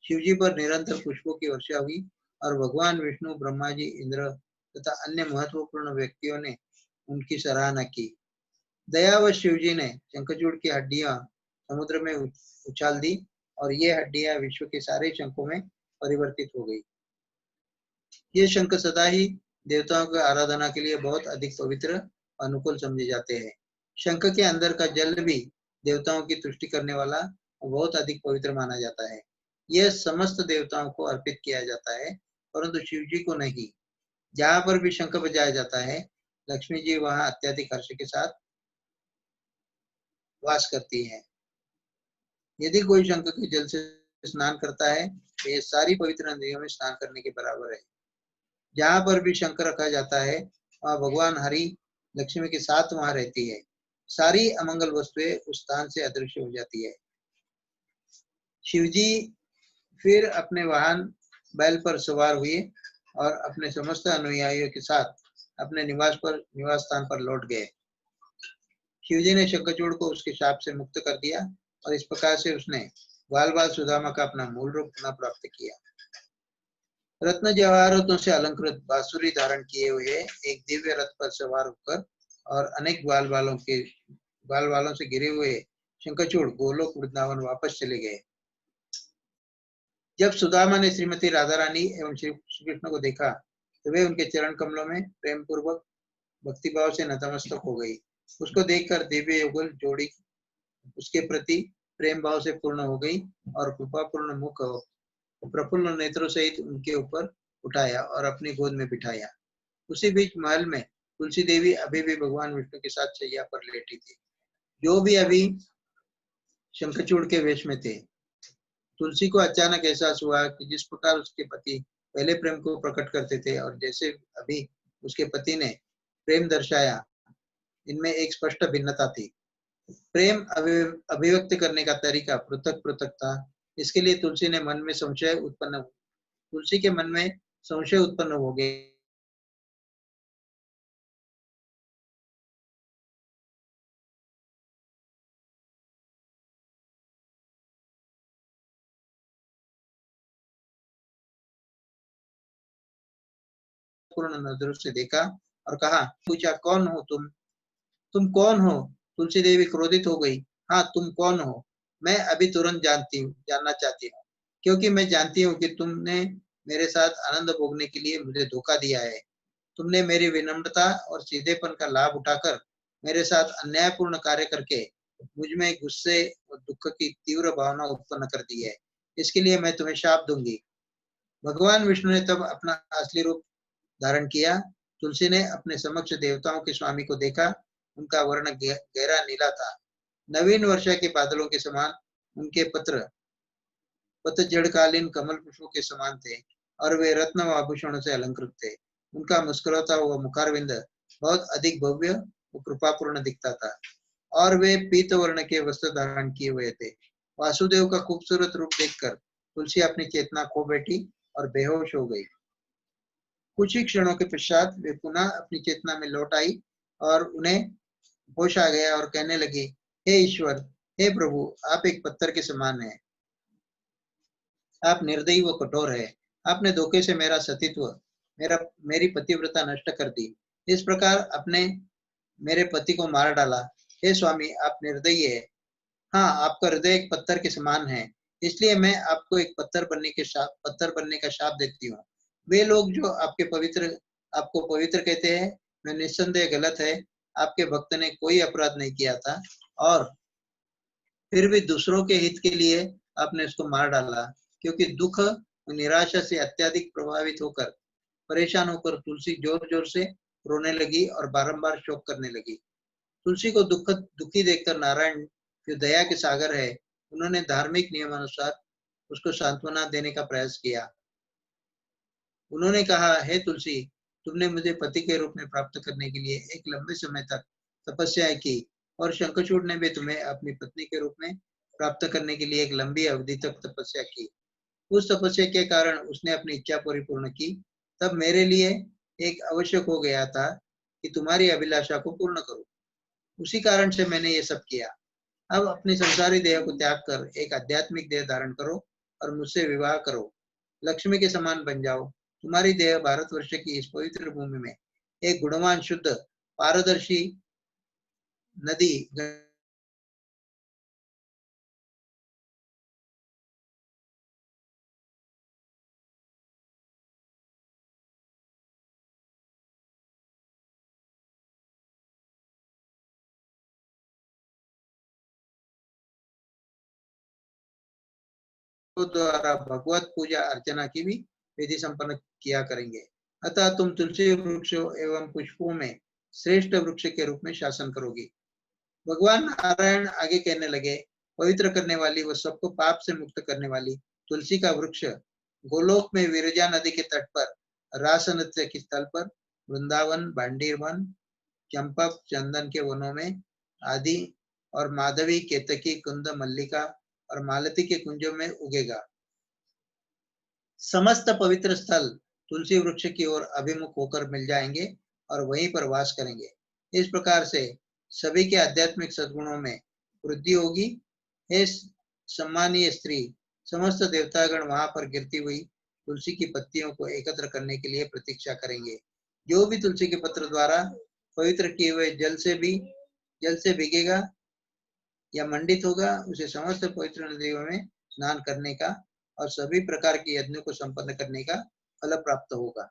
शिवजी पर निरंतर पुष्पों की वर्षा हुई और भगवान विष्णु, ब्रह्मा जी, इंद्र तथा अन्य महत्वपूर्ण व्यक्तियों ने उनकी सराहना की। दयावश शिवजी ने शंखचूड़ की हड्डियां समुद्र में उछाल दी और ये हड्डियां विश्व के सारे शंखों में परिवर्तित हो गई। ये शंख सदा ही देवताओं की आराधना के लिए बहुत अधिक पवित्र अनुकूल समझे जाते हैं। शंख के अंदर का जल भी देवताओं की तुष्टि करने वाला बहुत अधिक पवित्र माना जाता है। यह समस्त देवताओं को अर्पित किया जाता है, परंतु शिव जी को नहीं। जहां पर भी शंख बजाया जाता है, लक्ष्मी जी वहां अत्यधिक हर्ष के साथ वास करती है। यदि कोई शंख के जल से स्नान करता है तो ये सारी पवित्र नदियों में स्नान करने के बराबर है। जहां पर भी शंख रखा जाता है वहां भगवान हरि लक्ष्मी के साथ वहां रहती है। सारी अमंगल वस्तुएं उस स्थान से अदृश्य हो जाती है। शिवजी फिर अपने वाहन बैल पर सवार हुए और अपने समस्त अनुयायियों के साथ अपने निवास स्थान पर लौट गए। शिवजी ने शंखचूड़ को उसके शाप से मुक्त कर दिया और इस प्रकार से उसने ग्वाल बाल सुदामा का अपना मूल रूप पुनः प्राप्त किया। रत्न जवाहरातों से अलंकृत बांसुरी धारण किए हुए एक दिव्य रथ पर सवार होकर और अनेक ग्वाल बालों से घिरे हुए शंखचूड़ गोलोक वृंदावन वापस चले गए। जब सुदामा ने श्रीमती राधा रानी एवं श्री कृष्ण को देखा तो वे उनके चरण कमलों में प्रेम पूर्वक भक्तिभाव से नतमस्तक हो गई। उसको देखकर दिव्य युगल जोड़ी उसके प्रति प्रेम भाव से पूर्ण हो गई और कृपापूर्ण मुख प्रफुल्ल नेत्रों सहित उनके ऊपर उठाया और अपनी गोद में बिठाया। उसी बीच महल में तुलसी देवी अभी भी भगवान विष्णु के साथ शैया पर लेटी थी, जो भी अभी शंखचूड़ के वेश में थे। तुलसी को अचानक एहसास हुआ कि जिस प्रकार उसके पति पहले प्रेम को प्रकट करते थे और जैसे अभी उसके पति ने प्रेम दर्शाया, इनमें एक स्पष्ट भिन्नता थी। प्रेम अभिव्यक्त करने का तरीका पृथक पृथक था। इसके लिए तुलसी के मन में संशय उत्पन्न हो गया। पूर्ण नजरों से देखा और कहा, पूछा, कौन हो तुम कौन हो? तुलसी देवी क्रोधित हो गई। हाँ, तुम कौन हो? मैं अभी तुरंत जानना चाहती हूँ, क्योंकि मैं जानती हूँ कि तुमने मेरे साथ आनंद भोगने के लिए मुझे धोखा दिया है। तुमने मेरी विनम्रता और सीधेपन का लाभ उठाकर मेरे साथ अन्यायपूर्ण कार्य करके मुझ में गुस्से और दुख की तीव्र भावना उत्पन्न कर दी है। इसके लिए मैं तुम्हें शाप दूंगी। भगवान विष्णु ने तब अपना असली रूप धारण किया। तुलसी ने अपने समक्ष देवताओं के स्वामी को देखा। उनका वर्ण गहरा नीला था। नवीन वर्षा के बादलों के समान उनके पतझड़कालीन कमल पुष्पों के समान थे और वे रत्न व आभूषणों से अलंकृत थे। उनका मुस्कुराता हुआ मुखारविंद बहुत अधिक भव्य और कृपापूर्ण दिखता था और वे पीत वर्ण के वस्त्र धारण किए हुए थे। वासुदेव का खूबसूरत रूप देखकर तुलसी अपनी चेतना खो बैठी और बेहोश हो गई। कुछ ही क्षणों के पश्चात वे पुनः अपनी चेतना में लौट आई और उन्हें होश आ गया और कहने लगी, हे ईश्वर, हे प्रभु, आप एक पत्थर के समान हैं। आप निर्दयी व कठोर है। आपने धोखे से मेरा सतीत्व, मेरी पतिव्रता नष्ट कर दी। इस प्रकार आपने मेरे पति को मार डाला। हे स्वामी, आप निर्दयी है। हाँ, आपका हृदय एक पत्थर के समान है, इसलिए मैं आपको एक पत्थर बनने का शाप देती हूँ। वे लोग जो आपको पवित्र कहते हैं, वह निस्संदेह गलत है। आपके भक्त ने कोई अपराध नहीं किया था और फिर भी दूसरों के हित के लिए आपने उसको मार डाला। क्योंकि दुख और निराशा से अत्यधिक प्रभावित होकर परेशान होकर तुलसी जोर जोर से रोने लगी और बारंबार शोक करने लगी। तुलसी को दुखी देखकर नारायण, जो दया के सागर है, उन्होंने धार्मिक नियमानुसार उसको सांत्वना देने का प्रयास किया। उन्होंने कहा, हे तुलसी, तुमने मुझे पति के रूप में प्राप्त करने के लिए एक लंबे समय तक तपस्याएं की और शंखचूड़ ने भी तुम्हें अपनी पत्नी के रूप में प्राप्त करने के लिए एक लंबी अवधि तक तपस्या की। उस तपस्या के कारण उसने अपनी इच्छा परिपूर्ण की। तब मेरे लिए एक आवश्यक हो गया था कि तुम्हारी अभिलाषा को पूर्ण करूं। उसी कारण से मैंने ये सब किया। अब अपनी संसारी देह को त्याग कर एक आध्यात्मिक देह धारण करो और मुझसे विवाह करो। लक्ष्मी के समान बन जाओ, तुम्हारी देह भारतवर्ष की इस पवित्र भूमि में एक गुणवान शुद्ध पारदर्शी नदी द्वारा भगवत पूजा अर्चना की भी विधि संपन्न किया करेंगे। अतः तुम तुलसी वृक्षों एवं पुष्पों में श्रेष्ठ वृक्ष के रूप में शासन करोगी। भगवान नारायण आगे कहने लगे, पवित्र करने वाली व सबको पाप से मुक्त करने वाली तुलसी का वृक्ष गोलोक में विरजा नदी के तट पर, रास नृत्य के स्थल पर, वृंदावन, भांडीर वन, चंपक, चंदन के वनों में आदि और माधवी, केतकी, कुंद, मल्लिका और मालती के कुंजों में उगेगा। समस्त पवित्र स्थल तुलसी वृक्ष की ओर अभिमुख होकर मिल जाएंगे और वहीं पर वास करेंगे। इस प्रकार से सभी के आध्यात्मिक सद्गुणों में वृद्धि होगी। हे सम्मानीय स्त्री, समस्त देवतागण वहां पर गिरती हुई तुलसी की पत्तियों को एकत्र करने के लिए प्रतीक्षा करेंगे। जो भी तुलसी के पत्र द्वारा पवित्र किए हुए जल से भीगेगा या मंडित होगा, उसे समस्त पवित्र नदियों में स्नान करने का और सभी प्रकार के यज्ञों को संपन्न करने का फल प्राप्त होगा।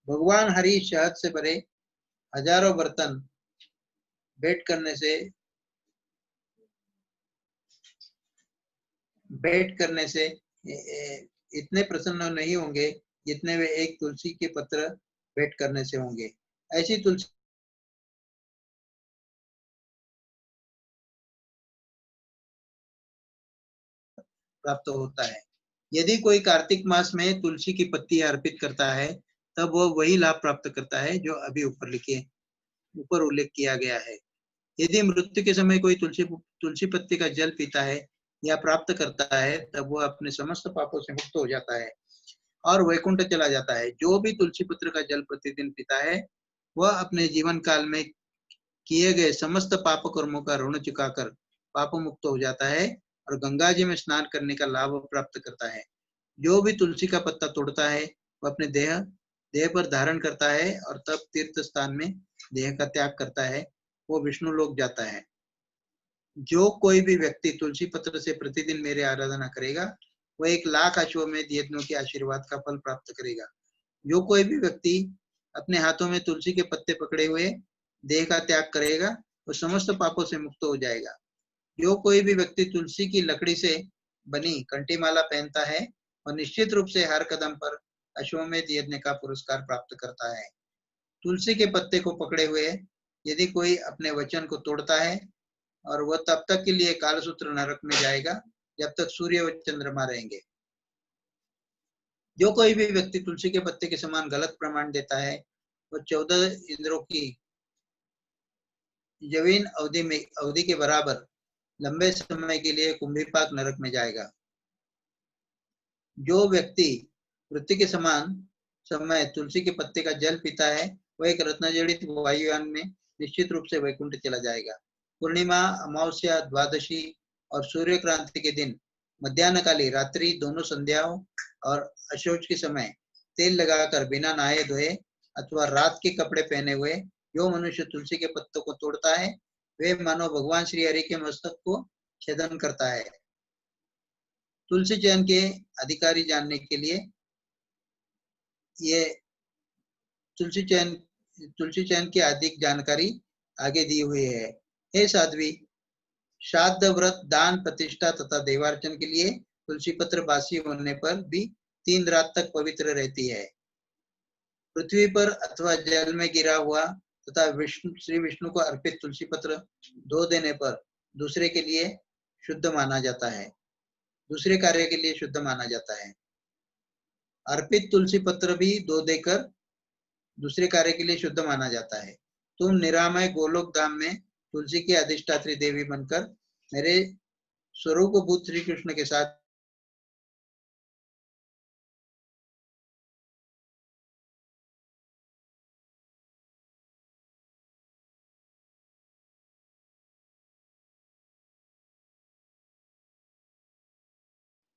भगवान हरि शहद से भरे हजारों बर्तन भेंट करने से इतने प्रसन्न नहीं होंगे जितने वे एक तुलसी के पत्र भेंट करने से होंगे। ऐसी तुलसी प्राप्त होता है। यदि कोई कार्तिक मास में तुलसी की पत्ती अर्पित करता है, तब वह वही लाभ प्राप्त करता है जो अभी ऊपर उल्लेख किया गया है। यदि मृत्यु के समय कोई तुलसी पत्ती का जल पीता है या प्राप्त करता है, तब वह अपने समस्त पापों से मुक्त हो जाता है और वैकुंठ चला जाता है। जो भी तुलसी पत्र का जल प्रतिदिन पीता है, वह अपने जीवन काल में किए गए समस्त पाप कर्मों का ऋण चुकाकर पाप मुक्त हो जाता है और गंगा जी में स्नान करने का लाभ प्राप्त करता है। जो भी तुलसी का पत्ता तोड़ता है, वह अपने देह पर धारण करता है और तब तीर्थ स्थान में देह का त्याग करता है, वो विष्णु लोक जाता है। जो कोई भी व्यक्ति तुलसी पत्र से प्रतिदिन मेरी आराधना करेगा, वह 1,00,000 अश्वमेध यज्ञों के आशीर्वाद का फल प्राप्त करेगा। जो कोई भी व्यक्ति अपने हाथों में तुलसी के पत्ते पकड़े हुए देह का त्याग करेगा, वो समस्त पापों से मुक्त हो जाएगा। जो कोई भी व्यक्ति तुलसी की लकड़ी से बनी कंठीमाला पहनता है, और निश्चित रूप से हर कदम पर अश्वमेध यज्ञ का पुरस्कार प्राप्त करता है। तुलसी के पत्ते को पकड़े हुए यदि कोई अपने वचन को तोड़ता है, और वह तब तक के लिए कालसूत्र नरक में जाएगा जब तक सूर्य व चंद्रमा रहेंगे। जो कोई भी व्यक्ति तुलसी के पत्ते के समान गलत प्रमाण देता है, वह 14 इंद्रों की जवीन अवधि के बराबर लंबे समय के लिए कुंभीपाक नरक में जाएगा। जो व्यक्ति मृत्यु के समान समय तुलसी के पत्ते का जल पीता है, वह एक रत्नजड़ित वायुयान में निश्चित रूप से वैकुंठ चला जाएगा। पूर्णिमा, अमावस्या, द्वादशी और सूर्य क्रांति के दिन मध्याह्नकाली रात्रि दोनों संध्याओं और अशौच के समय तेल लगाकर बिना नहाए धोए अथवा रात के कपड़े पहने हुए जो मनुष्य तुलसी के पत्तों को तोड़ता है, वे मानो भगवान श्री हरि के मस्तक को छेदन करता है। तुलसी चयन के अधिकारी जानने के लिए ये तुलसी चयन की अधिक जानकारी आगे दी हुई है। हे साध्वी, श्राद्ध, व्रत, दान, प्रतिष्ठा तथा देवार्चन के लिए तुलसी पत्र बासी होने पर भी 3 रात तक पवित्र रहती है। पृथ्वी पर अथवा जल में गिरा हुआ तथा श्री विष्णु को अर्पित तुलसी पत्र धो देने पर दूसरे के लिए शुद्ध माना जाता है, दूसरे कार्य के लिए शुद्ध माना जाता है। अर्पित तुलसी पत्र भी धो देकर दूसरे कार्य के लिए शुद्ध माना जाता है। तुम निरामय गोलोक धाम में तुलसी की अधिष्ठात्री देवी बनकर मेरे स्वरूप भूत श्री कृष्ण के साथ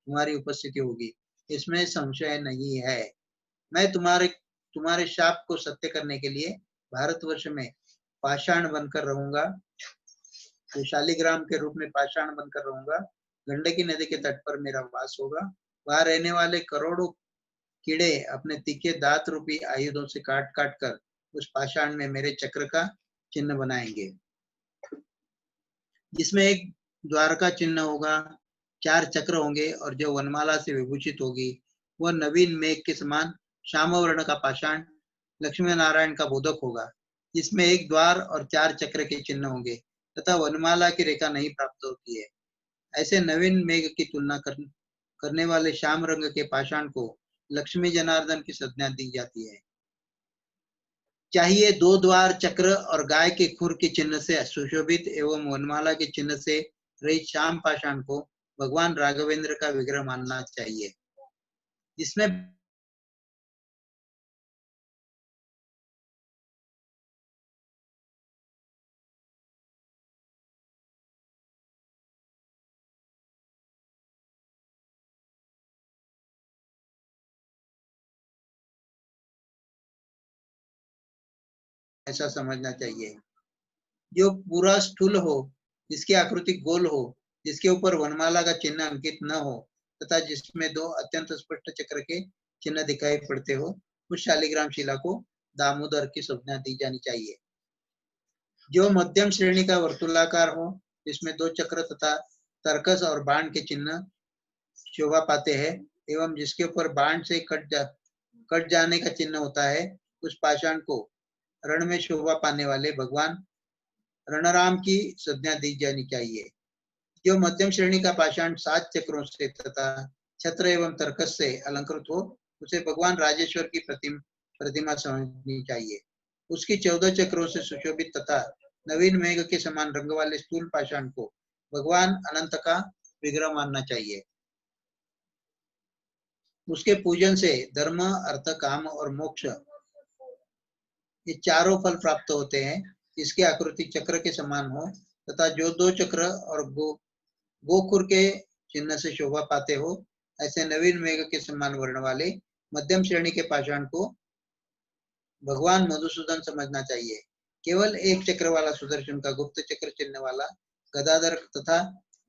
तुम्हारी उपस्थिति होगी, इसमें संशय नहीं है। मैं तुम्हारे तुम्हारे शाप को सत्य करने के लिए भारतवर्ष में पाषाण बनकर रहूंगा, तो शालिग्राम के रूप में पाषाण बनकर रहूंगा। गंडकी नदी के तट पर मेरा वास होगा। वहां रहने वाले करोड़ों कीड़े अपने तीखे दांत रूपी आयुधों से काट काट कर उस पाषाण में मेरे चक्र का चिन्ह बनाएंगे, जिसमें एक द्वार का चिन्ह होगा, 4 चक्र होंगे और जो वनमाला से विभूषित होगी वह नवीन मेघ के समान श्याम वर्ण का पाषाण लक्ष्मी नारायण का बोधक होगा, जिसमें एक द्वार और 4 चक्र के चिन्ह होंगे तथा वनमाला की रेखा नहीं प्राप्त होती है। ऐसे नवीन मेघ की तुलना करने वाले श्याम रंग के पाषाण को लक्ष्मी जनार्दन की संज्ञा दी जाती है। चाहिए 2 द्वार चक्र और गाय के खुर के चिन्ह से सुशोभित एवं वनमाला के चिन्ह से रहित श्याम पाषाण को भगवान राघवेंद्र का विग्रह मानना चाहिए, जिसमें ऐसा समझना चाहिए। जो पूरा स्थूल हो, जिसकी आकृति गोल हो, जिसके ऊपर वनमाला का चिन्ह अंकित न हो तथा जिसमें 2 अत्यंत स्पष्ट चक्र के चिन्ह दिखाई पड़ते हो, उस शालिग्राम शिला को दामोदर की संज्ञा दी जानी चाहिए। जो मध्यम श्रेणी का वर्तुलाकार हो, जिसमें 2 चक्र तथा तर्कस और बाण के चिन्ह शोभा पाते हैं एवं जिसके ऊपर बाण से कट जाने का चिन्ह होता है, उस पाषाण को रण में शोभा पाने वाले भगवान रणराम की संज्ञा दी जानी चाहिए। जो मध्यम श्रेणी का पाषाण 7 चक्रों से तथा छत्र एवं तर्कस से अलंकृत हो, उसे भगवान राजेश्वर की प्रतिमा समझनी चाहिए। उसकी 14 चक्रों से सुशोभित तथा नवीन मेघ के समान रंग वाले स्थूल पाषाण को भगवान अनंत का विग्रह मानना चाहिए। उसके पूजन से धर्म, अर्थ, काम और मोक्ष ये चारों फल प्राप्त होते हैं। इसकी आकृति चक्र के समान हो तथा जो 2 चक्र और गोखुर के चिन्ह से शोभा पाते हो, ऐसे नवीन मेघ के समान वर्ण वाले मध्यम श्रेणी के पाषाण को भगवान मधुसूदन समझना चाहिए। केवल एक चक्र वाला सुदर्शन का गुप्त चक्र चिन्ह वाला गदाधर तथा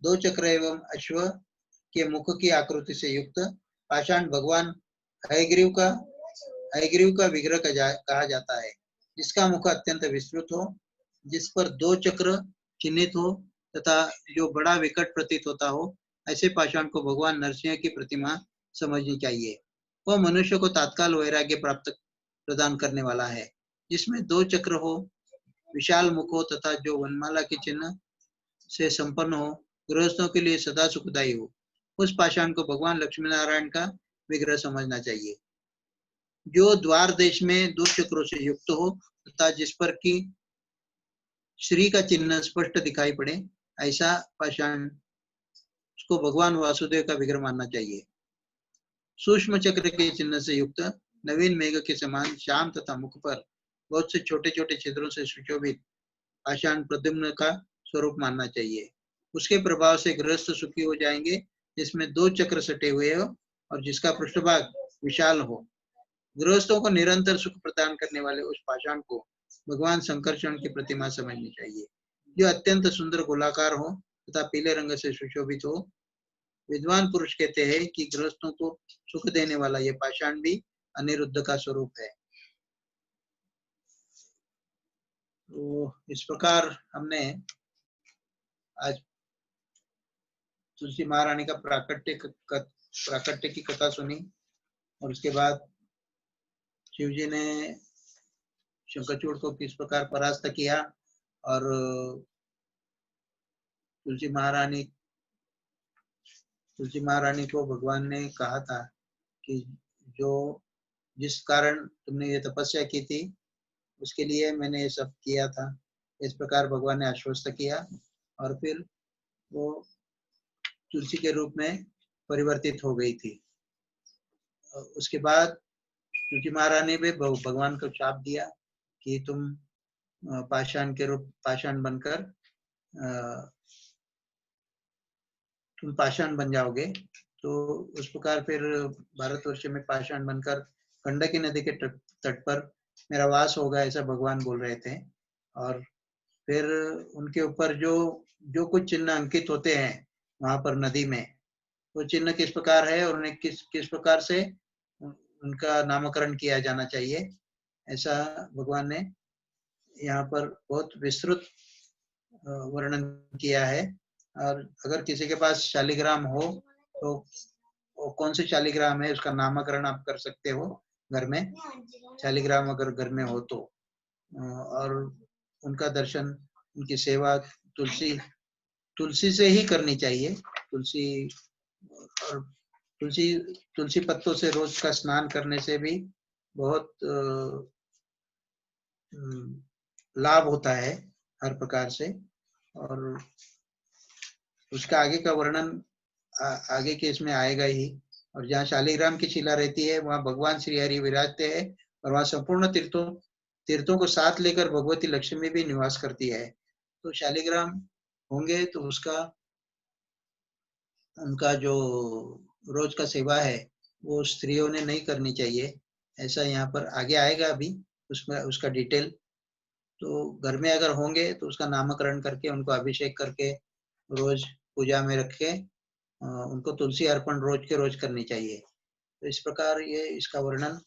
2 चक्र एवं अश्व के मुख की आकृति से युक्त पाषाण भगवान हयग्रीव का विग्रह कहा जाता है, जिसका मुख अत्यंत विस्तृत हो, जिस पर 2 चक्र चिन्हित हो तथा जो बड़ा विकट प्रतीत होता हो, ऐसे पाषाण को भगवान नरसिंह की प्रतिमा समझनी चाहिए। वह मनुष्य को तात्काल वैराग्य प्राप्त प्रदान करने वाला है, जिसमें 2 चक्र हो, विशाल मुख हो तथा जो वनमाला के चिन्ह से संपन्न हो, गृहस्थों के लिए सदा सुखदायी हो, उस पाषाण को भगवान लक्ष्मी नारायण का विग्रह समझना चाहिए। जो द्वार देश में 2 चक्रों से युक्त हो तथा जिस पर की श्री का चिन्ह स्पष्ट दिखाई पड़े, ऐसा पाषाण उसको भगवान वासुदेव का विग्रह मानना चाहिए। सूक्ष्म चक्र के चिन्ह से युक्त नवीन मेघ के समान श्याम तथा मुख पर बहुत से छोटे छोटे छिद्रों से सुशोभित पाषाण प्रद्युम्न का स्वरूप मानना चाहिए। उसके प्रभाव से गृहस्थ सुखी हो जाएंगे, जिसमें 2 चक्र सटे हुए हो और जिसका पृष्ठभाग विशाल हो। गृहस्थों को निरंतर सुख प्रदान करने वाले उस पाषाण को भगवान शंकरचरण की प्रतिमा समझनी चाहिए, जो अत्यंत सुंदर गोलाकार हो तथा पीले रंग से सुशोभित हो। विद्वान पुरुष कहते हैं कि गृहस्थों को सुख देने वाला यह पाषाण भी अनिरुद्ध का स्वरूप है। तो इस प्रकार हमने आज तुलसी महारानी का प्राकट्य की कथा सुनी और उसके बाद शिव जी ने शंखचूड़ को किस प्रकार परास्त किया और तुलसी महारानी को भगवान ने कहा था कि जो जिस कारण तुमने ये तपस्या की थी उसके लिए मैंने ये सब किया था, इस प्रकार भगवान ने आश्वस्त किया और फिर वो तुलसी के रूप में परिवर्तित हो गई थी। उसके बाद तुलसी महारानी ने भगवान को शाप दिया कि तुम पाषाण बनकर तुम पाषाण बन जाओगे। तो उस प्रकार फिर भारतवर्ष में पाषाण बनकर गंडकी नदी के तट पर मेरा वास होगा, ऐसा भगवान बोल रहे थे। और फिर उनके ऊपर जो जो कुछ चिन्ह अंकित होते हैं वहां पर नदी में, वो चिन्ह किस प्रकार है और उन्हें किस किस प्रकार से उनका नामकरण किया जाना चाहिए, ऐसा भगवान ने यहाँ पर बहुत विस्तृत वर्णन किया है। और अगर किसी के पास शालिग्राम हो तो वो कौन से शालिग्राम है उसका नामकरण आप कर सकते हो घर में, शालिग्राम अगर घर में हो तो। और उनका दर्शन, उनकी सेवा तुलसी तुलसी से ही करनी चाहिए। तुलसी और तुलसी तुलसी पत्तों से रोज का स्नान करने से भी बहुत लाभ होता है हर प्रकार से। और उसका आगे का वर्णन आगे के इसमें आएगा ही। और जहाँ शालिग्राम की शिला रहती है वहाँ भगवान श्री हरि विराजते हैं, और वहाँ संपूर्ण तीर्थों तीर्थों को साथ लेकर भगवती लक्ष्मी भी निवास करती है। तो शालिग्राम होंगे तो उसका उनका जो रोज का सेवा है वो स्त्रियों ने नहीं करनी चाहिए, ऐसा यहाँ पर आगे आएगा अभी उसमें उसका डिटेल। तो घर में अगर होंगे तो उसका नामकरण करके उनको अभिषेक करके रोज पूजा में रखे, उनको तुलसी अर्पण रोज के रोज करनी चाहिए। तो इस प्रकार ये इसका वर्णन,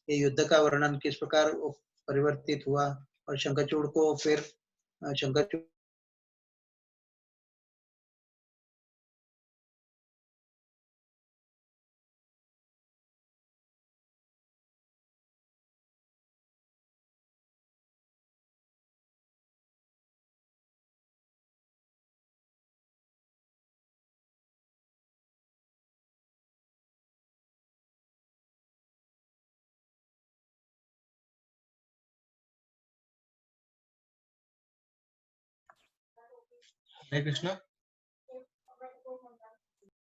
ये युद्ध का वर्णन किस प्रकार परिवर्तित हुआ और शंखचूड़ को फिर शंखचूड़ हरे कृष्णा।